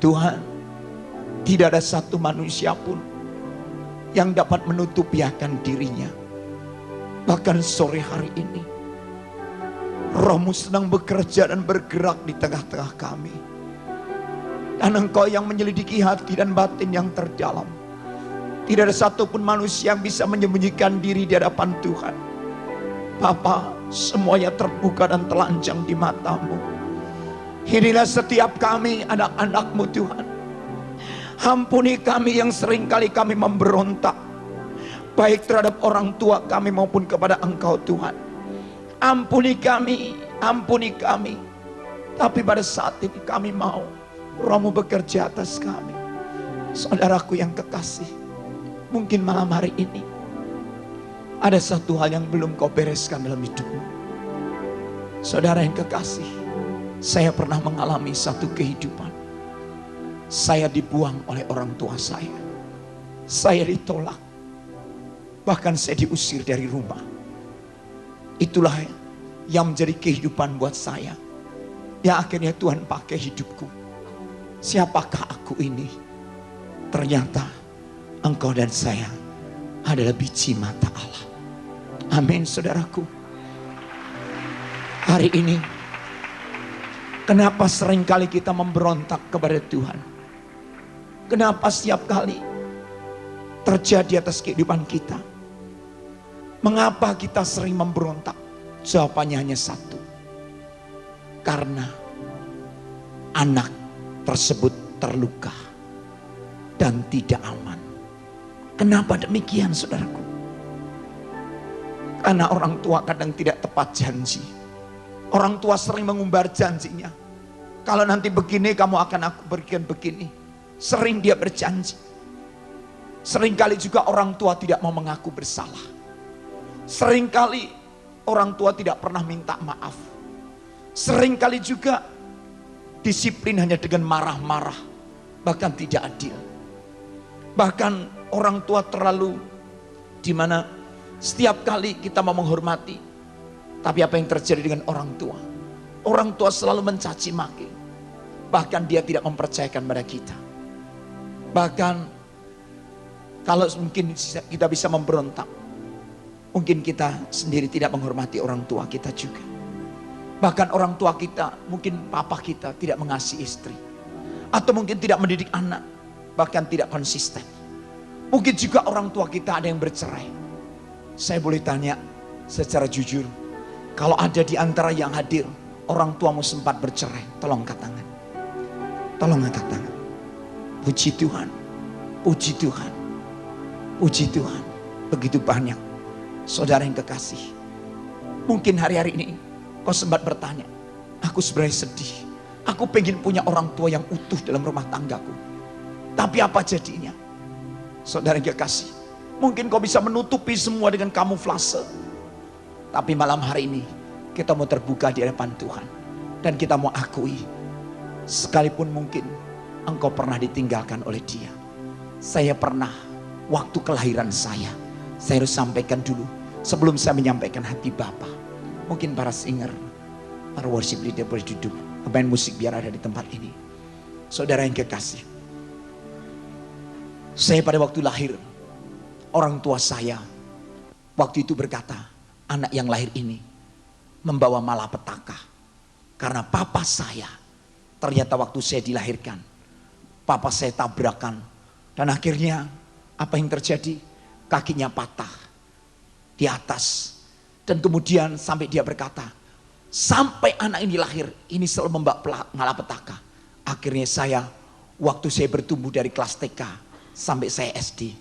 Tuhan, tidak ada satu manusia pun yang dapat menutupi akan dirinya. Bahkan sore hari ini, Roh-Mu sedang bekerja dan bergerak di tengah-tengah kami. Dan Engkau yang menyelidiki hati dan batin yang terdalam. Tidak ada satupun manusia yang bisa menyembunyikan diri di hadapan Tuhan. Bapa, semuanya terbuka dan telanjang di mata-Mu. Inilah setiap kami anak-anak-Mu Tuhan. Ampuni kami yang seringkali kami memberontak, baik terhadap orang tua kami maupun kepada Engkau Tuhan. Ampuni kami, ampuni kami. Tapi pada saat ini kami mau Roh-Mu bekerja atas kami. Saudaraku yang kekasih, mungkin malam hari ini ada satu hal yang belum kau bereskan dalam hidupmu. Saudara yang kekasih, saya pernah mengalami satu kehidupan. Saya dibuang oleh orang tua saya. Saya ditolak. Bahkan saya diusir dari rumah. Itulah yang menjadi kehidupan buat saya. Ya akhirnya Tuhan pakai hidupku. Siapakah aku ini? Ternyata engkau dan saya adalah biji mata Allah. Amin saudaraku. Hari ini, kenapa seringkali kita memberontak kepada Tuhan? Kenapa setiap kali terjadi atas kehidupan kita? Mengapa kita sering memberontak? Jawabannya hanya satu. Karena anak tersebut terluka dan tidak aman. Kenapa demikian saudaraku? Karena orang tua kadang tidak tepat janji. Orang tua sering mengumbar janjinya. Kalau nanti begini kamu akan aku berikan begini. Sering dia berjanji. Seringkali juga orang tua tidak mau mengaku bersalah. Seringkali orang tua tidak pernah minta maaf. Seringkali juga disiplin hanya dengan marah-marah. Bahkan tidak adil. Bahkan orang tua terlalu dimana setiap kali kita mau menghormati. Tapi apa yang terjadi dengan orang tua? Orang tua selalu mencaci maki. Bahkan dia tidak mempercayakan pada kita. Bahkan kalau mungkin kita bisa memberontak, mungkin kita sendiri tidak menghormati orang tua kita juga. Bahkan orang tua kita, mungkin papa kita tidak mengasihi istri. Atau mungkin tidak mendidik anak, bahkan tidak konsisten. Mungkin juga orang tua kita ada yang bercerai. Saya boleh tanya secara jujur, kalau ada di antara yang hadir, orang tuamu sempat bercerai, tolong angkat tangan. Tolong angkat tangan. Puji Tuhan, puji Tuhan, puji Tuhan. Begitu banyak saudara yang kekasih. Mungkin hari-hari ini kau sempat bertanya, aku sebenarnya sedih. Aku pengen punya orang tua yang utuh dalam rumah tanggaku. Tapi apa jadinya? Saudara yang kekasih, mungkin kau bisa menutupi semua dengan kamuflase. Tapi malam hari ini kita mau terbuka di hadapan Tuhan. Dan kita mau akui, sekalipun mungkin engkau pernah ditinggalkan oleh dia. Saya pernah, waktu kelahiran saya harus sampaikan dulu sebelum saya menyampaikan hati Bapa. Mungkin para singer, para worship leader boleh duduk, pemain musik biar ada di tempat ini. Saudara yang kekasih, saya pada waktu lahir, orang tua saya waktu itu berkata, anak yang lahir ini membawa malapetaka. Karena papa saya ternyata waktu saya dilahirkan, papa saya tabrakan. Dan akhirnya apa yang terjadi? Kakinya patah di atas. Dan kemudian sampai dia berkata, sampai anak ini lahir, ini selalu membawa malapetaka. Akhirnya saya, waktu saya bertumbuh dari kelas TK sampai saya SD,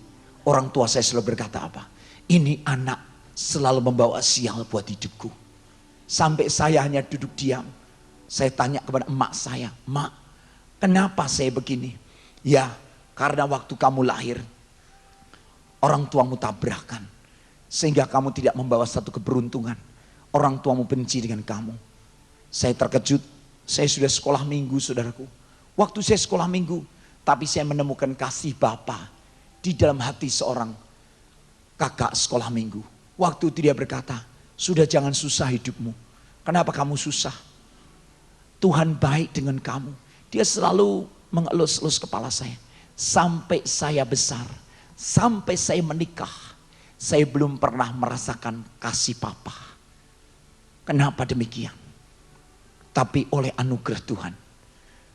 orang tua saya selalu berkata apa? Ini anak selalu membawa sial buat hidupku. Sampai saya hanya duduk diam. Saya tanya kepada emak saya, Mak, kenapa saya begini? Ya, karena waktu kamu lahir, orang tuamu tabrakan. Sehingga kamu tidak membawa satu keberuntungan. Orang tuamu benci dengan kamu. Saya terkejut, saya sudah sekolah minggu saudaraku. Waktu saya sekolah minggu, tapi saya menemukan kasih Bapa di dalam hati seorang kakak sekolah minggu. Waktu itu dia berkata, sudah jangan susah hidupmu. Kenapa kamu susah? Tuhan baik dengan kamu. Dia selalu mengelus-elus kepala saya. Sampai saya besar, sampai saya menikah, saya belum pernah merasakan kasih papa. Kenapa demikian? Tapi oleh anugerah Tuhan,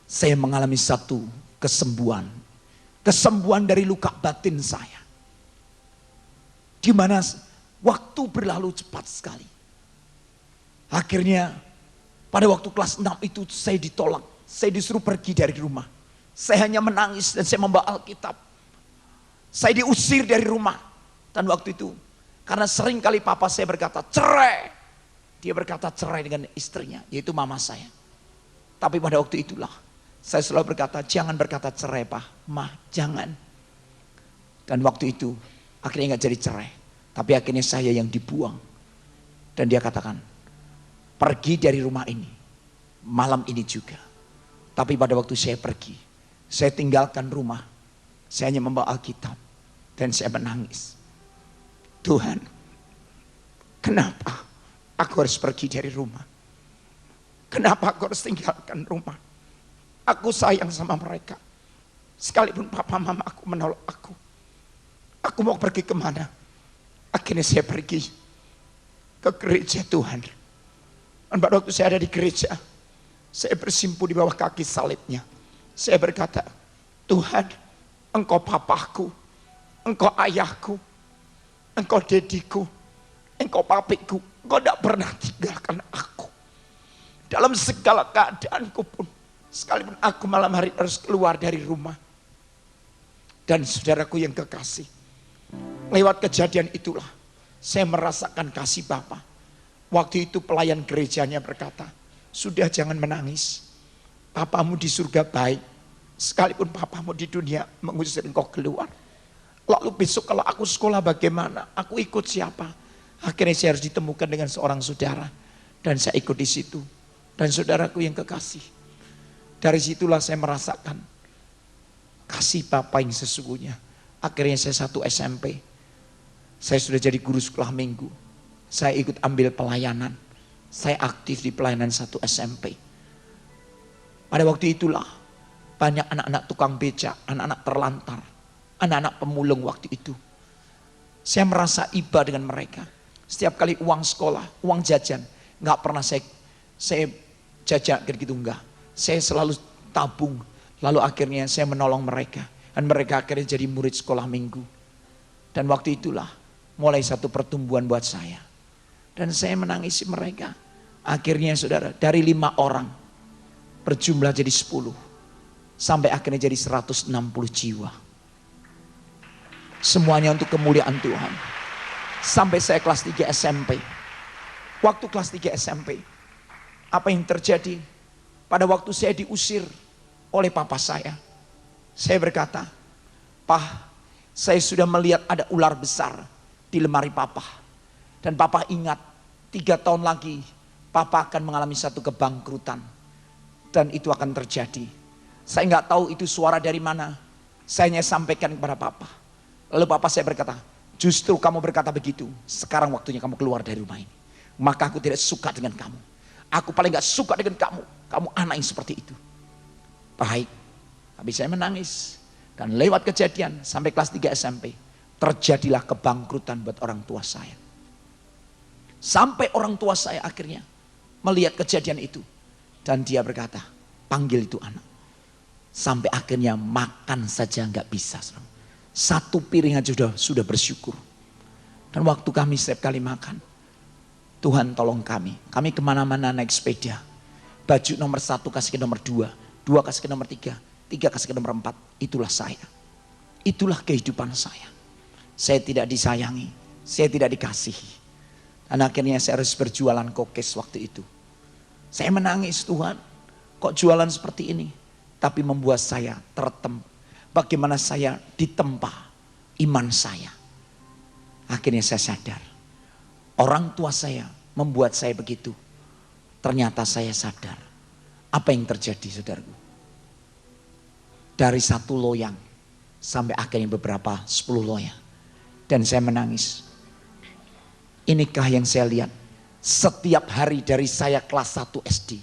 saya mengalami satu kesembuhan. Kesembuhan dari luka batin saya. Di mana waktu berlalu cepat sekali. Akhirnya pada waktu kelas 6 itu saya ditolak. Saya disuruh pergi dari rumah. Saya hanya menangis dan saya membawa Alkitab. Saya diusir dari rumah. Dan waktu itu, karena sering kali papa saya berkata cerai. Dia berkata cerai dengan istrinya, yaitu mama saya. Tapi pada waktu itulah, saya selalu berkata, jangan berkata cerai pak, ma, jangan. Dan waktu itu, akhirnya gak jadi cerai. Tapi akhirnya saya yang dibuang. Dan dia katakan, pergi dari rumah ini, malam ini juga. Tapi pada waktu saya pergi, saya tinggalkan rumah. Saya hanya membawa Alkitab. Dan saya menangis. Tuhan, kenapa aku harus pergi dari rumah? Kenapa aku harus tinggalkan rumah? Aku sayang sama mereka. Sekalipun papa mama aku menolak aku. Aku mau pergi kemana? Akhirnya saya pergi ke gereja Tuhan. Dan pada waktu saya ada di gereja, saya bersimpu di bawah kaki salibnya. Saya berkata, Tuhan, Engkau papaku, Engkau ayahku, Engkau dediku, Engkau papiku, Engkau tidak pernah tinggalkan aku. Dalam segala keadaanku pun, sekalipun aku malam hari harus keluar dari rumah. Dan saudaraku yang kekasih, lewat kejadian itulah, saya merasakan kasih Bapa. Waktu itu pelayan gerejanya berkata, sudah jangan menangis. Papamu di surga baik, sekalipun papamu di dunia mengusir engkau keluar. Lalu besok kalau aku sekolah bagaimana? Aku ikut siapa? Akhirnya saya harus ditemukan dengan seorang saudara. Dan saya ikut di situ. Dan saudaraku yang kekasih. Dari situlah saya merasakan kasih Bapa yang sesungguhnya. Akhirnya saya satu SMP. Saya sudah jadi guru sekolah minggu. Saya ikut ambil pelayanan. Saya aktif di pelayanan satu SMP. Pada waktu itulah banyak anak-anak tukang becak, anak-anak terlantar, anak-anak pemulung waktu itu. Saya merasa iba dengan mereka. Setiap kali uang sekolah, uang jajan, nggak pernah saya jajak gitu, enggak. Saya selalu tabung. Lalu akhirnya saya menolong mereka. Dan mereka akhirnya jadi murid sekolah minggu. Dan waktu itulah mulai satu pertumbuhan buat saya. Dan saya menangisi mereka. Akhirnya saudara, dari 5 orang berjumlah jadi 10. Sampai akhirnya jadi 160 jiwa. Semuanya untuk kemuliaan Tuhan. Sampai saya kelas 3 SMP. Waktu kelas 3 SMP, apa yang terjadi? Pada waktu saya diusir oleh papa saya berkata, Pah, saya sudah melihat ada ular besar di lemari papa. Dan papa ingat 3 tahun lagi papa akan mengalami satu kebangkrutan. Dan itu akan terjadi. Saya nggak tahu itu suara dari mana. Saya hanya sampaikan kepada papa. Lalu papa saya berkata, justru kamu berkata begitu. Sekarang waktunya kamu keluar dari rumah ini. Maka aku tidak suka dengan kamu. Aku paling gak suka dengan kamu. Kamu anak yang seperti itu. Baik. Tapi saya menangis. Dan lewat kejadian sampai kelas 3 SMP. Terjadilah kebangkrutan buat orang tua saya. Sampai orang tua saya akhirnya melihat kejadian itu. Dan dia berkata, panggil itu anak. Sampai akhirnya makan saja gak bisa. Satu piring aja sudah bersyukur. Dan waktu kami setiap kali makan, Tuhan tolong kami. Kami kemana-mana naik sepeda. Baju nomor 1 kasih ke nomor 2. 2 kasih ke nomor 3. 3 kasih ke nomor 4. Itulah saya. Itulah kehidupan saya. Saya tidak disayangi. Saya tidak dikasihi. Dan akhirnya saya harus berjualan kokes waktu itu. Saya menangis, Tuhan. Kok jualan seperti ini? Tapi membuat saya tertempa. Bagaimana saya ditempa iman saya. Akhirnya saya sadar. Orang tua saya membuat saya begitu. Ternyata saya sadar. Apa yang terjadi saudaraku? Dari 1 loyang sampai akhirnya beberapa 10 loyang. Dan saya menangis. Inikah yang saya lihat? Setiap hari dari saya kelas 1 SD.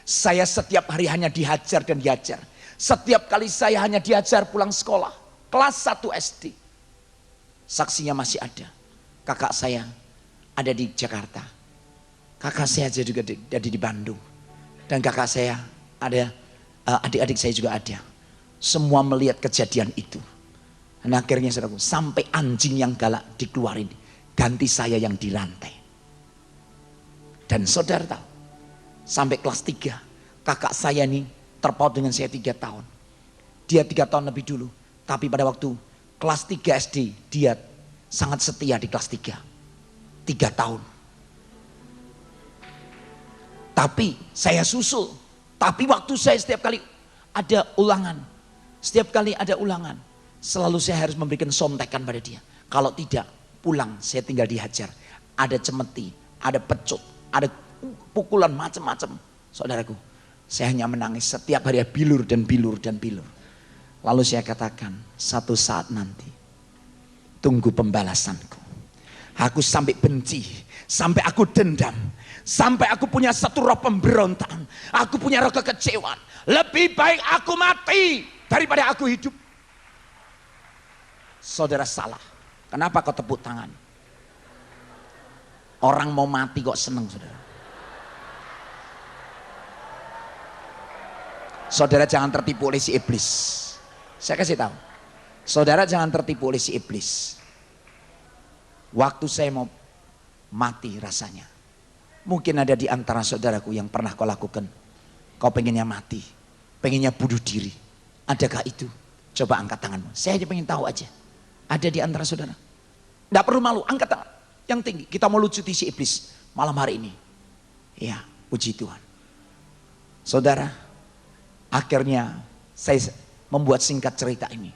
Saya setiap hari hanya dihajar dan diajar. Setiap kali saya hanya diajar pulang sekolah, kelas 1 SD. Saksinya masih ada. Kakak saya ada di Jakarta. Kakak saya juga ada di Bandung. Dan kakak saya ada, adik-adik saya juga ada. Semua melihat kejadian itu. Dan akhirnya saudaraku, sampai anjing yang galak dikeluarin, ganti saya yang dirantai. Dan saudara tahu, sampai kelas 3, kakak saya nih terpaut dengan saya 3 tahun. Dia 3 tahun lebih dulu. Tapi pada waktu kelas 3 SD, dia sangat setia di kelas 3. 3 tahun. Tapi saya susul. Tapi waktu saya setiap kali ada ulangan. Setiap kali ada ulangan. Selalu saya harus memberikan sontekan pada dia. Kalau tidak, pulang saya tinggal dihajar. Ada cemeti, ada pecut, ada pukulan macam-macam. Saudaraku, saya hanya menangis setiap hari, bilur dan bilur dan bilur. Lalu saya katakan, satu saat nanti, tunggu pembalasanku. Aku sampai benci, sampai aku dendam, sampai aku punya satu roh pemberontakan, aku punya roh kekecewaan. Lebih baik aku mati daripada aku hidup. Saudara salah. Kenapa kau tepuk tangan? Orang mau mati kok seneng, saudara. Saudara jangan tertipu oleh si iblis. Saya kasih tahu. Saudara jangan tertipu oleh si iblis. Waktu saya mau mati rasanya. Mungkin ada di antara saudaraku yang pernah kau lakukan. Kau pengennya mati. Pengennya bunuh diri. Adakah itu? Coba angkat tanganmu. Saya hanya pengen tahu aja. Ada di antara saudara. Tidak perlu malu, angkat tangan. Yang tinggi. Kita mau lucuti si iblis malam hari ini. Ya, puji Tuhan. Saudara, akhirnya saya membuat singkat cerita ini.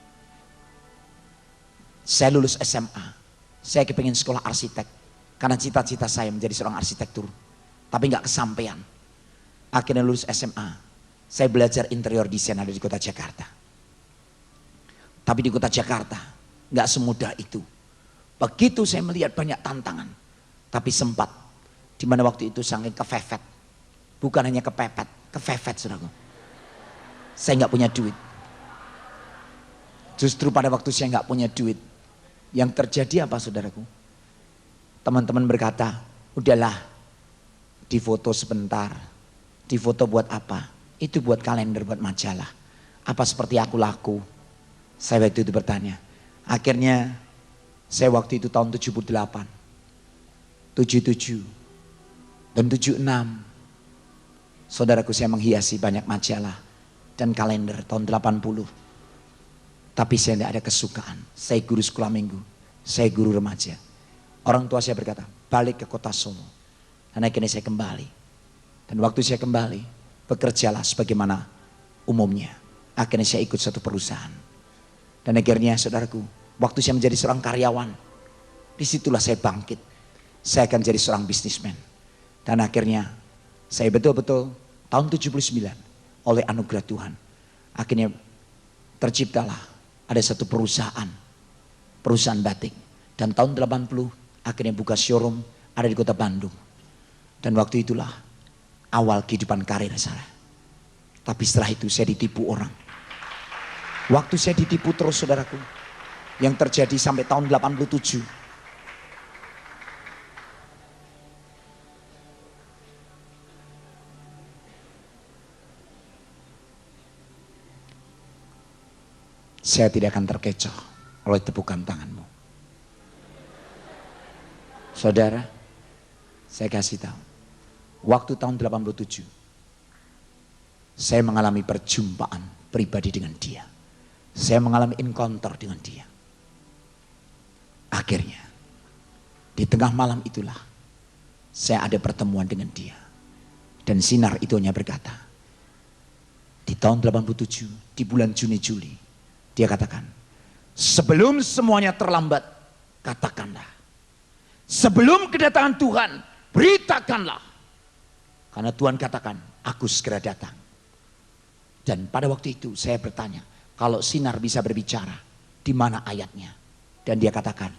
Saya lulus SMA. Saya kepengen sekolah arsitek. Karena cita-cita saya menjadi seorang arsitektur. Tapi nggak kesampaian. Akhirnya lulus SMA. Saya belajar interior desain ada di kota Jakarta. Tapi di kota Jakarta nggak semudah itu. Begitu saya melihat banyak tantangan. Tapi sempat. Dimana waktu itu sangat kefefet. Bukan hanya kepepet. Kefefet, saudaraku. Saya nggak punya duit. Justru pada waktu saya nggak punya duit. Yang terjadi apa, saudaraku? Teman-teman berkata, udahlah, difoto sebentar. Difoto buat apa? Itu buat kalender, buat majalah. Apa seperti aku laku? Saya waktu itu bertanya. Akhirnya, saya waktu itu tahun 78, 77, dan 76. Saudaraku, saya menghiasi banyak majalah dan kalender tahun 80. Tapi saya tidak ada kesukaan. Saya guru sekolah minggu. Saya guru remaja. Orang tua saya berkata, balik ke kota Solo. Dan akhirnya saya kembali. Dan waktu saya kembali, bekerjalah sebagaimana umumnya. Akhirnya saya ikut satu perusahaan. Dan akhirnya saudaraku, waktu saya menjadi seorang karyawan, disitulah saya bangkit. Saya akan jadi seorang bisnismen. Dan akhirnya saya betul-betul tahun 79 oleh anugerah Tuhan. Akhirnya terciptalah ada satu perusahaan batik. Dan tahun 80 akhirnya buka showroom ada di kota Bandung. Dan waktu itulah awal kehidupan karir saya. Tapi setelah itu saya ditipu orang. Waktu saya ditipu terus, saudaraku. Yang terjadi sampai tahun 87. Saya tidak akan terkecoh oleh tepukan tanganmu. Saudara, saya kasih tahu. Waktu tahun 87, saya mengalami perjumpaan pribadi dengan dia. Saya mengalami encounter dengan dia. Akhirnya, di tengah malam itulah, saya ada pertemuan dengan dia. Dan sinar itu hanya berkata, di tahun 87, di bulan Juni-Juli, dia katakan, sebelum semuanya terlambat, katakanlah. Sebelum kedatangan Tuhan, beritakanlah. Karena Tuhan katakan, aku segera datang. Dan pada waktu itu saya bertanya, kalau sinar bisa berbicara, di mana ayatnya? Dan dia katakan,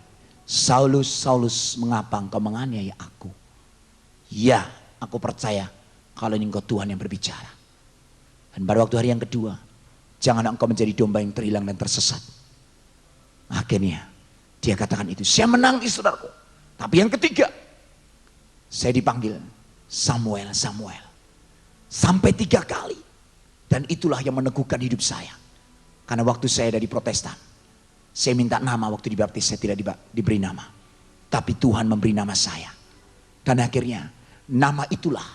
Saulus, Saulus, mengapa engkau menganiaya aku? Ya, aku percaya kalau ini engkau Tuhan yang berbicara. Dan pada waktu hari yang kedua, Jangan engkau menjadi domba yang terhilang dan tersesat. Akhirnya dia katakan itu. Saya menangis saudaraku. Tapi yang ketiga, saya dipanggil Samuel, Samuel. Sampai 3 kali. Dan itulah yang meneguhkan hidup saya. Karena waktu saya dari Protestan, saya minta nama waktu dibaptis, saya tidak diberi nama. Tapi Tuhan memberi nama saya. Dan akhirnya nama itulah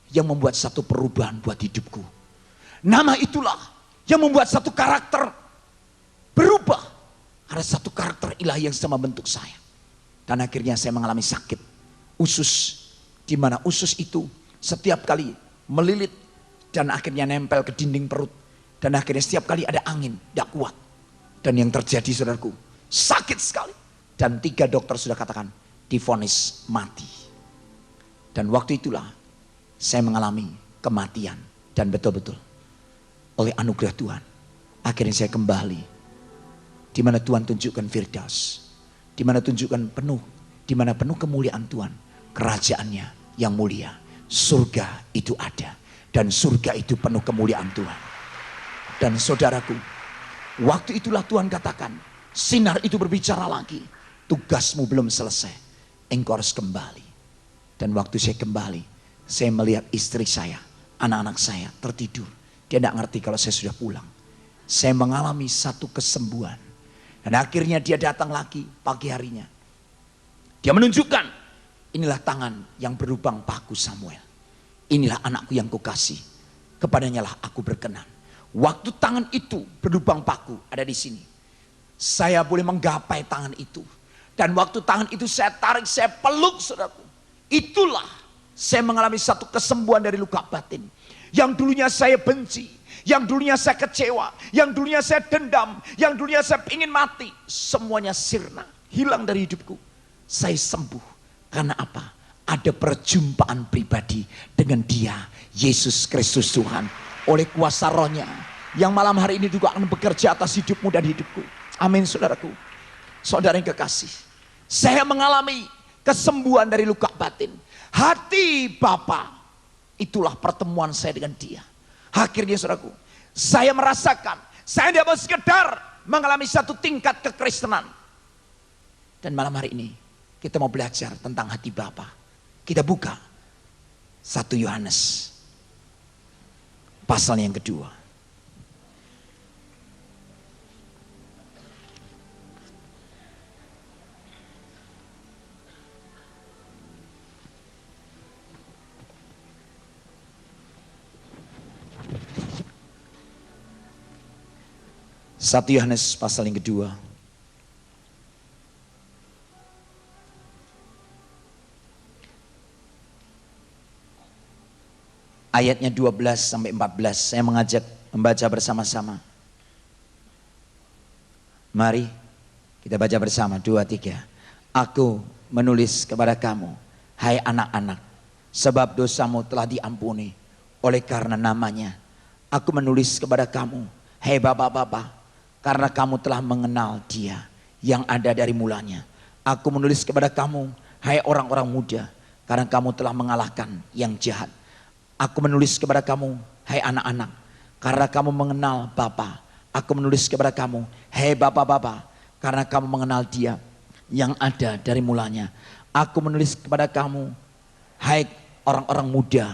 yang membuat satu perubahan buat hidupku. Nama itulah yang membuat satu karakter berubah. Ada satu karakter ilahi yang sama bentuk saya. Dan akhirnya saya mengalami sakit usus. Di mana usus itu setiap kali melilit dan akhirnya nempel ke dinding perut. Dan akhirnya setiap kali ada angin, tidak kuat. Dan yang terjadi saudaraku, sakit sekali. Dan 3 dokter sudah katakan, divonis mati. Dan waktu itulah saya mengalami kematian. Dan betul-betul oleh anugerah Tuhan, akhirnya saya kembali. Di mana Tuhan tunjukkan Firdaus. Di mana tunjukkan penuh. Di mana penuh kemuliaan Tuhan. Kerajaannya yang mulia. Surga itu ada. Dan surga itu penuh kemuliaan Tuhan. Dan saudaraku, waktu itulah Tuhan katakan, sinar itu berbicara lagi. Tugasmu belum selesai. Engkau harus kembali. Dan waktu saya kembali, saya melihat istri saya, anak-anak saya tertidur. Dia tidak ngerti kalau saya sudah pulang. Saya mengalami satu kesembuhan. Dan akhirnya dia datang lagi pagi harinya. Dia menunjukkan, inilah tangan yang berlubang paku Samuel. Inilah anakku yang kukasih. Kepadanya lah aku berkenan. Waktu tangan itu berlubang paku ada di sini. Saya boleh menggapai tangan itu. Dan waktu tangan itu saya tarik, saya peluk saudaraku. Itulah saya mengalami satu kesembuhan dari luka batin. Yang dulunya saya benci, yang dulunya saya kecewa, yang dulunya saya dendam, yang dulunya saya ingin mati. Semuanya sirna, hilang dari hidupku. Saya sembuh. Karena apa? Ada perjumpaan pribadi dengan Dia, Yesus Kristus Tuhan. Oleh kuasa Roh-Nya, yang malam hari ini juga akan bekerja atas hidupmu dan hidupku. Amin saudaraku. Saudara yang kekasih, saya mengalami kesembuhan dari luka batin. Hati Bapa, itulah pertemuan saya dengan Dia. Akhirnya saudaraku, saya merasakan, saya tidak mau sekedar mengalami satu tingkat kekristenan. Dan malam hari ini, kita mau belajar tentang hati Bapa. Kita buka 1 Yohanes pasal yang kedua. Satu Yohanes pasal yang kedua. Ayatnya 12 sampai 14. Saya mengajak membaca bersama-sama. Mari kita baca bersama. 2, 3. Aku menulis kepada kamu, hai anak-anak, sebab dosamu telah diampuni oleh karena namanya. Aku menulis kepada kamu, hai bapak-bapak, karena kamu telah mengenal Dia yang ada dari mulanya. Aku menulis kepada kamu, hai orang-orang muda, karena kamu telah mengalahkan yang jahat. Aku menulis kepada kamu, hai anak-anak, karena kamu mengenal Bapa. Aku menulis kepada kamu, hai bapak-bapak, karena kamu mengenal Dia yang ada dari mulanya. Aku menulis kepada kamu, hai orang-orang muda,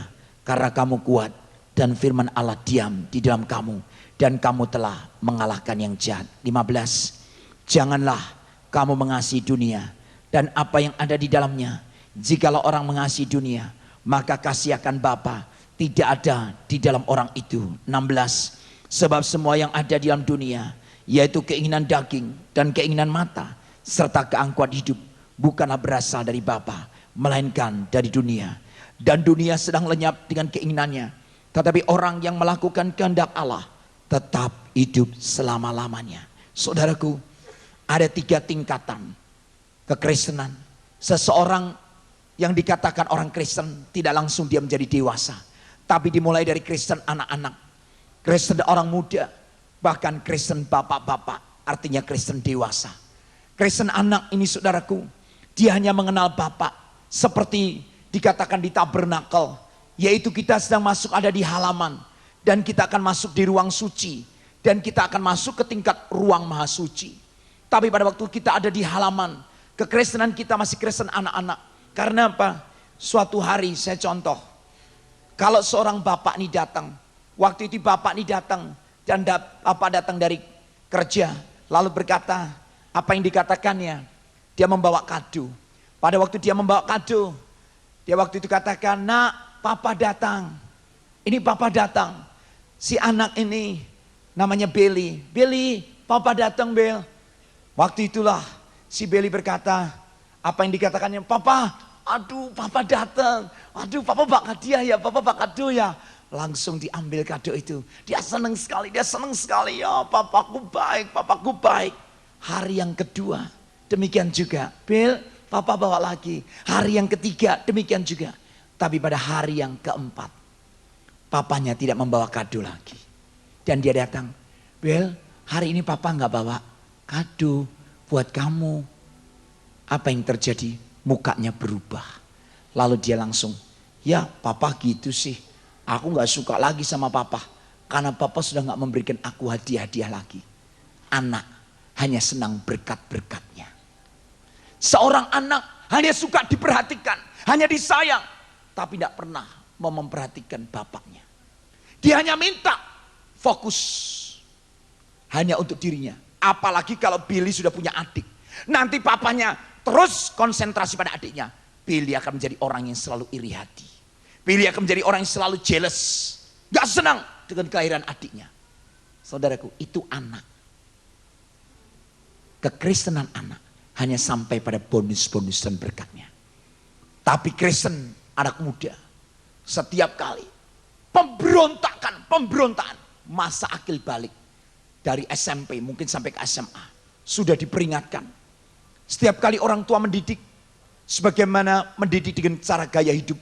karena kamu kuat dan firman Allah diam di dalam kamu. Dan kamu telah mengalahkan yang jahat. 15. Janganlah kamu mengasihi dunia dan apa yang ada di dalamnya. Jikalau orang mengasihi dunia, maka kasih akan Bapa tidak ada di dalam orang itu. 16. Sebab semua yang ada di dalam dunia, yaitu keinginan daging dan keinginan mata, serta keangkuhan hidup, bukanlah berasal dari Bapa, melainkan dari dunia. Dan dunia sedang lenyap dengan keinginannya. Tetapi orang yang melakukan kehendak Allah tetap hidup selama-lamanya. Saudaraku, ada 3 tingkatan kekristenan. Seseorang yang dikatakan orang Kristen tidak langsung dia menjadi dewasa, tapi dimulai dari Kristen anak-anak, Kristen orang muda, bahkan Kristen bapak-bapak, artinya Kristen dewasa. Kristen anak ini saudaraku, dia hanya mengenal Bapak seperti dikatakan di tabernakel, yaitu kita sedang masuk ada di halaman. Dan kita akan masuk di ruang suci. Dan kita akan masuk ke tingkat ruang maha suci. Tapi pada waktu kita ada di halaman, kekristenan kita masih Kristen anak-anak. Karena apa? Suatu hari saya contoh, kalau seorang bapak ini datang, waktu itu bapak ini datang, dan bapak datang dari kerja, lalu berkata, apa yang dikatakannya? Dia membawa kado. Pada waktu dia membawa kado, dia waktu itu katakan, nak, papa datang. Ini papa datang. Si anak ini namanya Billy. Billy, papa datang, Bill. Waktu itulah si Billy berkata, apa yang dikatakannya? Papa, aduh papa datang. Aduh papa bawa hadiah ya, papa bawa kado ya. Langsung diambil kado itu. Dia senang sekali ya. Papaku baik. Hari yang kedua, demikian juga. Bill, papa bawa lagi. Hari yang ketiga, demikian juga. Tapi pada hari yang keempat, papanya tidak membawa kado lagi. Dan dia datang, Bill, hari ini papa nggak bawa kado buat kamu. Apa yang terjadi? Mukanya berubah. Lalu dia langsung, ya papa gitu sih. Aku nggak suka lagi sama papa. Karena papa sudah nggak memberikan aku hadiah-hadiah lagi. Anak hanya senang berkat-berkatnya. Seorang anak hanya suka diperhatikan, hanya disayang. Tapi tidak pernah mau memperhatikan bapaknya. Dia hanya minta fokus hanya untuk dirinya. Apalagi kalau Billy sudah punya adik. Nanti papanya terus konsentrasi pada adiknya. Billy akan menjadi orang yang selalu iri hati. Billy akan menjadi orang yang selalu jealous. Gak senang dengan kelahiran adiknya. Saudaraku, itu anak. Kekristenan anak hanya sampai pada bonus-bonus dan berkatnya. Tapi Kristen anak muda, setiap kali pemberontakan, masa akil balik dari SMP mungkin sampai ke SMA sudah diperingatkan. Setiap kali orang tua mendidik, sebagaimana mendidik dengan cara gaya hidup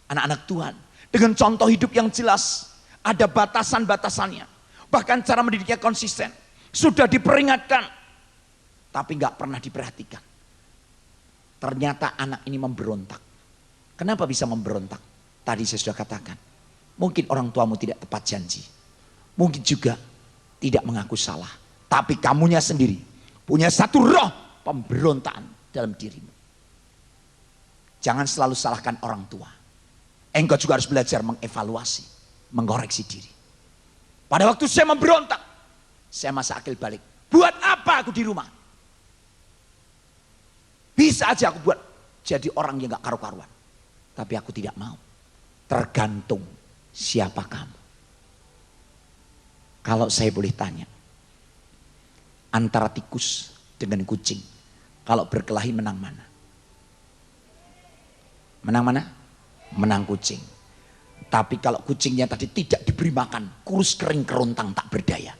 anak-anak Tuhan, dengan contoh hidup yang jelas, ada batasan-batasannya, bahkan cara mendidiknya konsisten, sudah diperingatkan, tapi nggak pernah diperhatikan. Ternyata anak ini memberontak. Kenapa bisa memberontak? Tadi saya sudah katakan, mungkin orang tuamu tidak tepat janji, mungkin juga tidak mengaku salah, tapi kamunya sendiri punya satu roh pemberontakan dalam dirimu. Jangan selalu salahkan orang tua. Engkau juga harus belajar mengevaluasi, mengoreksi diri. Pada waktu saya memberontak, saya masa akil balik. Buat apa aku di rumah? Bisa aja aku buat jadi orang yang gak karu-karuan. Tapi aku tidak mau. Tergantung siapa kamu. Kalau saya boleh tanya, antara tikus dengan kucing, kalau berkelahi menang mana? Menang mana? Menang kucing. Tapi kalau kucingnya tadi tidak diberi makan, kurus kering kerontang tak berdaya.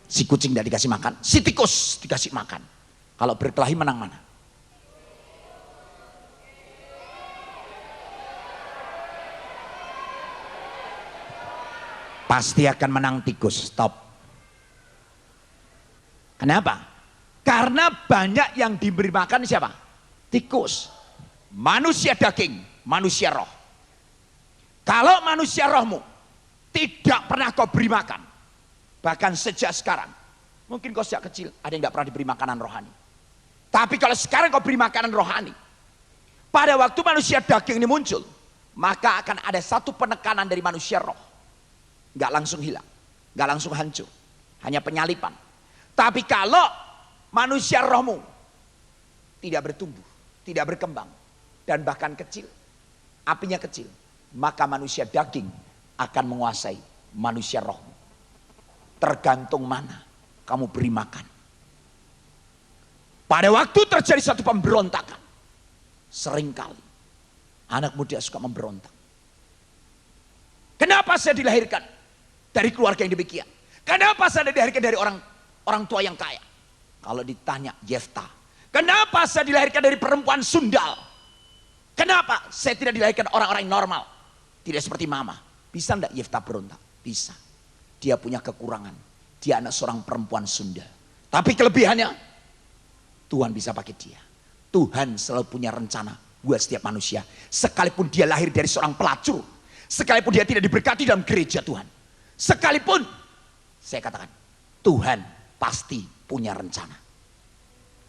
Si kucing tidak dikasih makan, si tikus dikasih makan. Kalau berkelahi menang mana? Pasti akan menang tikus. Stop. Kenapa? Karena banyak yang diberi makan siapa? Tikus. Manusia daging, manusia roh. Kalau manusia rohmu tidak pernah kau beri makan, bahkan sejak sekarang, mungkin kau sejak kecil ada yang tidak pernah diberi makanan rohani. Tapi kalau sekarang kau beri makanan rohani, pada waktu manusia daging ini muncul, maka akan ada satu penekanan dari manusia roh. Gak langsung hilang, gak langsung hancur, hanya penyalipan. Tapi kalau manusia rohmu tidak bertumbuh, tidak berkembang, dan bahkan kecil, apinya kecil, maka manusia daging akan menguasai manusia rohmu. Tergantung mana kamu beri makan. Pada waktu terjadi satu pemberontakan, seringkali anak muda suka memberontak. Kenapa saya dilahirkan dari keluarga yang demikian? Kenapa saya dilahirkan dari orang tua yang kaya? Kalau ditanya Yefta, kenapa saya dilahirkan dari perempuan sundal? Kenapa saya tidak dilahirkan orang-orang yang normal? Tidak seperti mama. Bisa enggak Yefta berontak? Bisa. Dia punya kekurangan. Dia anak seorang perempuan sundal. Tapi kelebihannya, Tuhan bisa pakai dia. Tuhan selalu punya rencana buat setiap manusia. Sekalipun dia lahir dari seorang pelacur, sekalipun dia tidak diberkati dalam gereja Tuhan, sekalipun Saya katakan, Tuhan pasti punya rencana.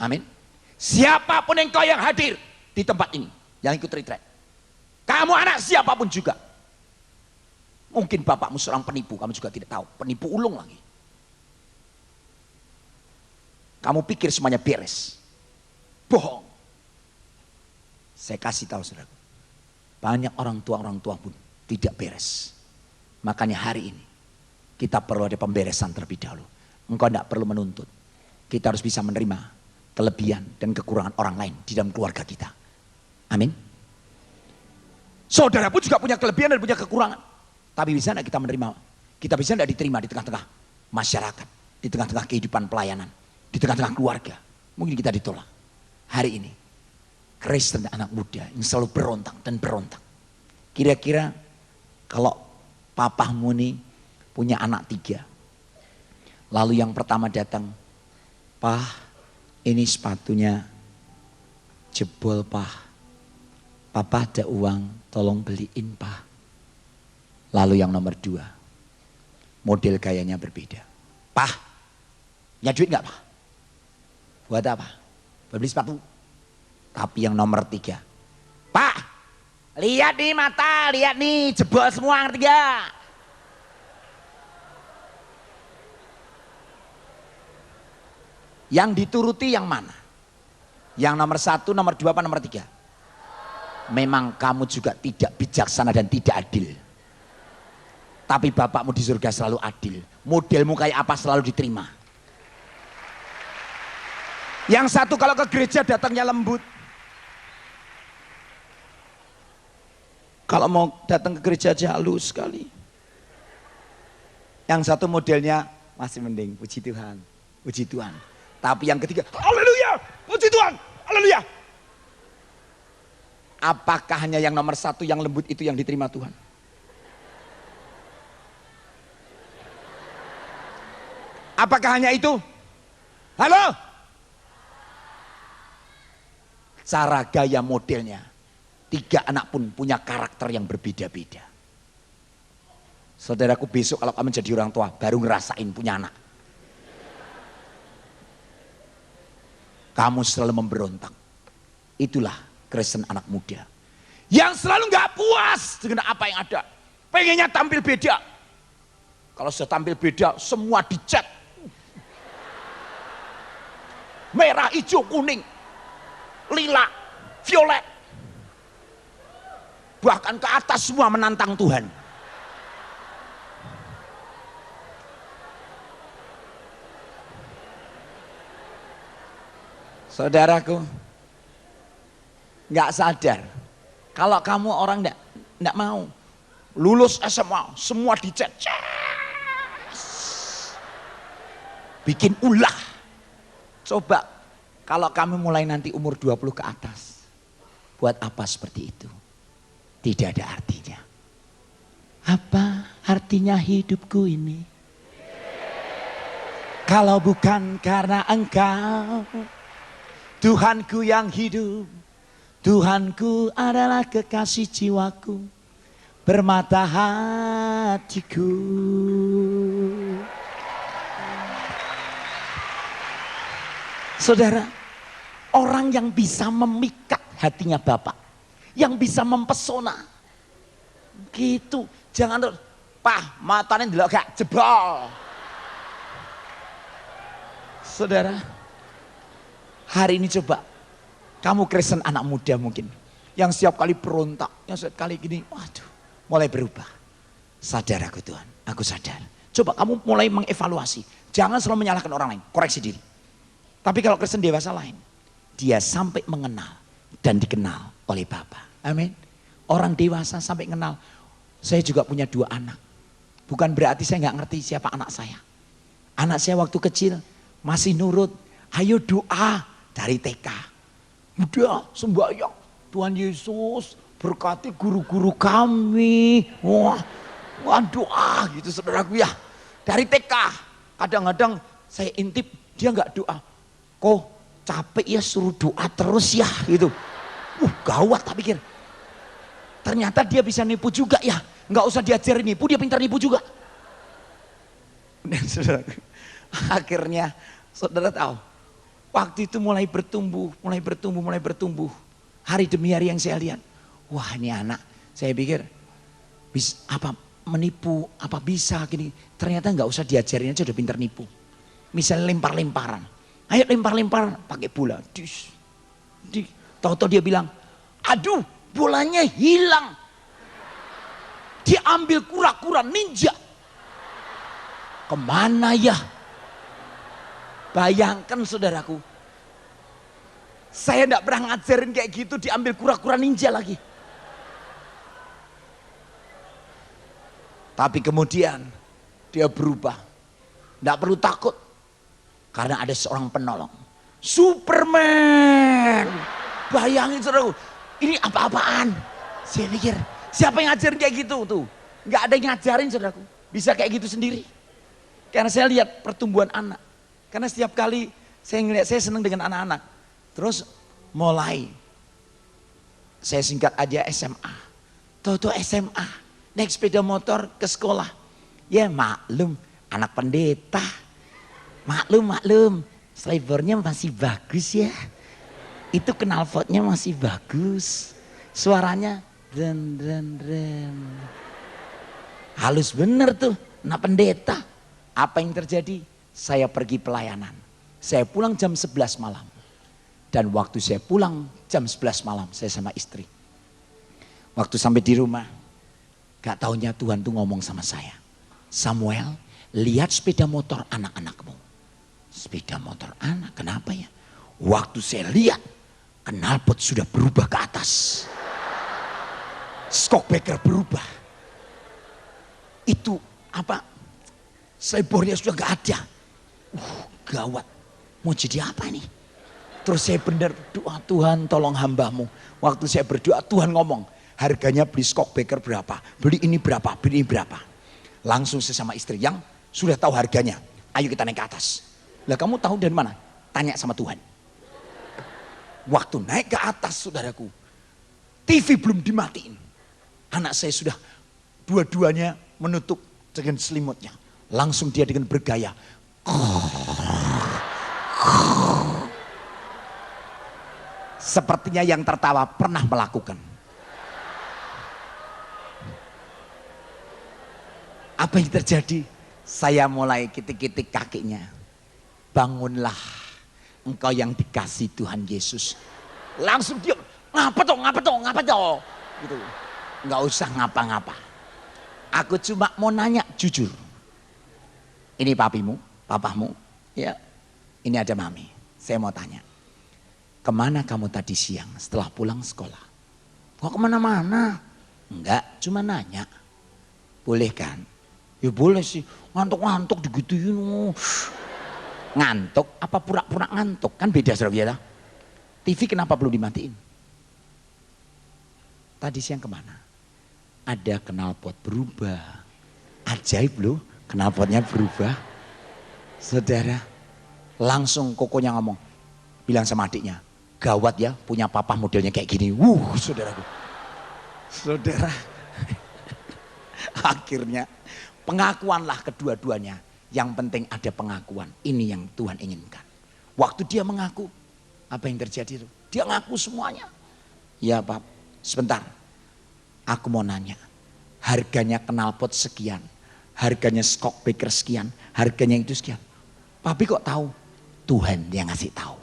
Amin. Siapapun engkau yang hadir di tempat ini, yang ikut retreat, kamu anak siapapun juga. Mungkin bapakmu seorang penipu, kamu juga tidak tahu. Penipu ulung lagi. Kamu pikir semuanya beres. Bohong. Saya kasih tahu saudara, banyak orang tua pun tidak beres. Makanya hari ini kita perlu ada pemberesan terlebih dahulu. Engkau tidak perlu menuntut. Kita harus bisa menerima kelebihan dan kekurangan orang lain di dalam keluarga kita. Amin. Saudara pun juga punya kelebihan dan punya kekurangan. Tapi bisa tidak kita menerima? Kita bisa tidak diterima di tengah-tengah masyarakat, di tengah-tengah kehidupan pelayanan, di tengah-tengah keluarga. Mungkin kita ditolak. Hari ini Kristen anak muda yang selalu berontak dan berontak. Kira-kira kalau papamu nih punya anak 3. Lalu yang pertama datang, "Pah, ini sepatunya jebol, Pah. Papa ada uang, tolong beliin, Pah." Lalu yang nomor 2, model gayanya berbeda. "Pah, punya duit gak, Pah? Buat apa? Buat beli sepatu." Tapi yang nomor 3, "Pak, lihat nih mata, lihat nih jebol semua, ngerti gak?" Yang dituruti yang mana? Yang nomor 1, nomor 2, apa nomor 3? Memang kamu juga tidak bijaksana dan tidak adil. Tapi bapakmu di surga selalu adil. Modelmu kayak apa selalu diterima. Yang satu kalau ke gereja datangnya lembut. Kalau mau datang ke gereja aja halus sekali. Yang satu modelnya masih mending, puji Tuhan, puji Tuhan. Tapi yang ketiga, haleluya, puji Tuhan, haleluya. Apakah hanya yang nomor 1 yang lembut itu yang diterima Tuhan? Apakah hanya itu? Halo? Cara gaya modelnya. 3 anak pun punya karakter yang berbeda-beda. Saudaraku, besok kalau kamu jadi orang tua baru ngerasain punya anak. Kamu selalu memberontak. Itulah Kristen anak muda. Yang selalu gak puas dengan apa yang ada. Pengennya tampil beda. Kalau sudah tampil beda semua dicat. Merah, hijau, kuning, lila, violet. Bahkan ke atas semua menantang Tuhan. Saudaraku, nggak sadar kalau kamu orang nggak mau lulus SMA, semua dicat, bikin ulah. Coba kalau kamu mulai nanti umur 20 ke atas, buat apa seperti itu? Tidak ada artinya. Apa artinya hidupku ini? Kalau bukan karena Engkau, Tuhanku yang hidup. Tuhanku adalah kekasih jiwaku, permata hatiku. Saudara, orang yang bisa memikat hatinya Bapak, yang bisa mempesona, gitu. Jangan terus, "Pah, matanya ndelok gak jebol." Saudara, hari ini coba kamu Kristen anak muda mungkin yang setiap kali berontak, yang setiap kali gini, waduh, mulai berubah. Sadar aku Tuhan, aku sadar. Coba kamu mulai mengevaluasi, jangan selalu menyalahkan orang lain, koreksi diri. Tapi kalau Kristen dewasa lain, dia sampai mengenal dan dikenal oleh Bapa. Amin. Orang dewasa sampai kenal. Saya juga punya 2 anak. Bukan berarti saya nggak ngerti siapa anak saya. Anak saya waktu kecil masih nurut. Ayo doa dari TK. Udah sembahyang. Tuhan Yesus berkati guru-guru kami. Wah doa gitu saudaraku ya. Dari TK. Kadang-kadang saya intip dia nggak doa. Kok capek ya suruh doa terus ya gitu. Gawat tak pikir. Ternyata dia bisa nipu juga ya. Nggak usah diajarin nipu, dia pintar nipu juga. Dan saudara, akhirnya saudara tahu, waktu itu mulai bertumbuh. Hari demi hari yang saya lihat, wah ini anak, saya pikir bisa apa menipu, apa bisa gini. Ternyata nggak usah diajarin aja udah pinter nipu. Misalnya lempar-lemparan, ayo lempar-lemparan pakai bola. Tahu-tahu dia bilang, aduh bolanya hilang. Diambil kura-kura ninja. Kemana ya? Bayangkan saudaraku, saya tidak pernah ngajarin kayak gitu, diambil kura-kura ninja lagi. Tapi kemudian dia berubah. Tidak perlu takut. Karena ada seorang penolong. Superman. Bayangin saudaraku, ini apa-apaan? Saya pikir, siapa yang ngajarin kayak gitu tuh? Nggak ada yang ngajarin saudaraku. Bisa kayak gitu sendiri. Karena saya lihat pertumbuhan anak. Karena setiap kali saya ngeliat, saya senang dengan anak-anak. Terus mulai, saya singkat aja SMA. Tahu-tahu SMA, naik sepeda motor ke sekolah. Ya maklum, anak pendeta. Maklum, slidernya masih bagus ya. Itu knalpotnya masih bagus. Suaranya dren. Halus bener tuh, anak pendeta. Apa yang terjadi? Saya pergi pelayanan. Saya pulang jam 11 malam. Dan waktu saya pulang jam 11 malam, saya sama istri. Waktu sampai di rumah, gak taunya Tuhan tuh ngomong sama saya. Samuel, lihat sepeda motor anak-anakmu. Sepeda motor anak, kenapa ya? Waktu saya lihat, knalpot sudah berubah ke atas. Shockbreaker berubah. Itu apa? Selebornya sudah gak ada. Gawat. Mau jadi apa nih? Terus saya benar doa, Tuhan tolong hambamu. Waktu saya berdoa, Tuhan ngomong, harganya beli shockbreaker berapa? Beli ini berapa? Beli ini berapa? Langsung saya sama istri yang sudah tahu harganya. Ayo kita naik ke atas. Lah kamu tahu dari mana? Tanya sama Tuhan. Waktu naik ke atas saudaraku, TV belum dimatiin. Anak saya sudah dua-duanya menutup dengan selimutnya. Langsung dia dengan bergaya. Sepertinya yang tertawa pernah melakukan. Apa yang terjadi? Saya mulai kitik-kitik kakinya. Bangunlah, engkau yang dikasih Tuhan Yesus. Langsung dia, ngapa toh? Gitu. Nggak usah ngapa-ngapa. Aku cuma mau nanya jujur. Ini papimu, papamu, ya. Ini ada mami. Saya mau tanya. Kemana kamu tadi siang setelah pulang sekolah? Kok kemana-mana? Enggak, cuma nanya. Boleh kan? Ya boleh sih, ngantuk-ngantuk digituin. Ngantuk apa pura-pura ngantuk? Kan beda saudara. TV kenapa belum dimatiin? Tadi siang kemana? Ada knalpot berubah. Ajaib loh, knalpotnya berubah. Saudara, langsung kokonya ngomong. Bilang sama adiknya, gawat ya punya papa modelnya kayak gini. Saudaraku. Saudara. Akhirnya pengakuanlah kedua-duanya. Yang penting ada pengakuan. Ini yang Tuhan inginkan. Waktu dia mengaku, apa yang terjadi itu? Dia ngaku semuanya. Ya Pak, sebentar. Aku mau nanya. Harganya knalpot sekian. Harganya shockbreaker sekian. Harganya itu sekian. Papi kok tahu? Tuhan yang ngasih tahu.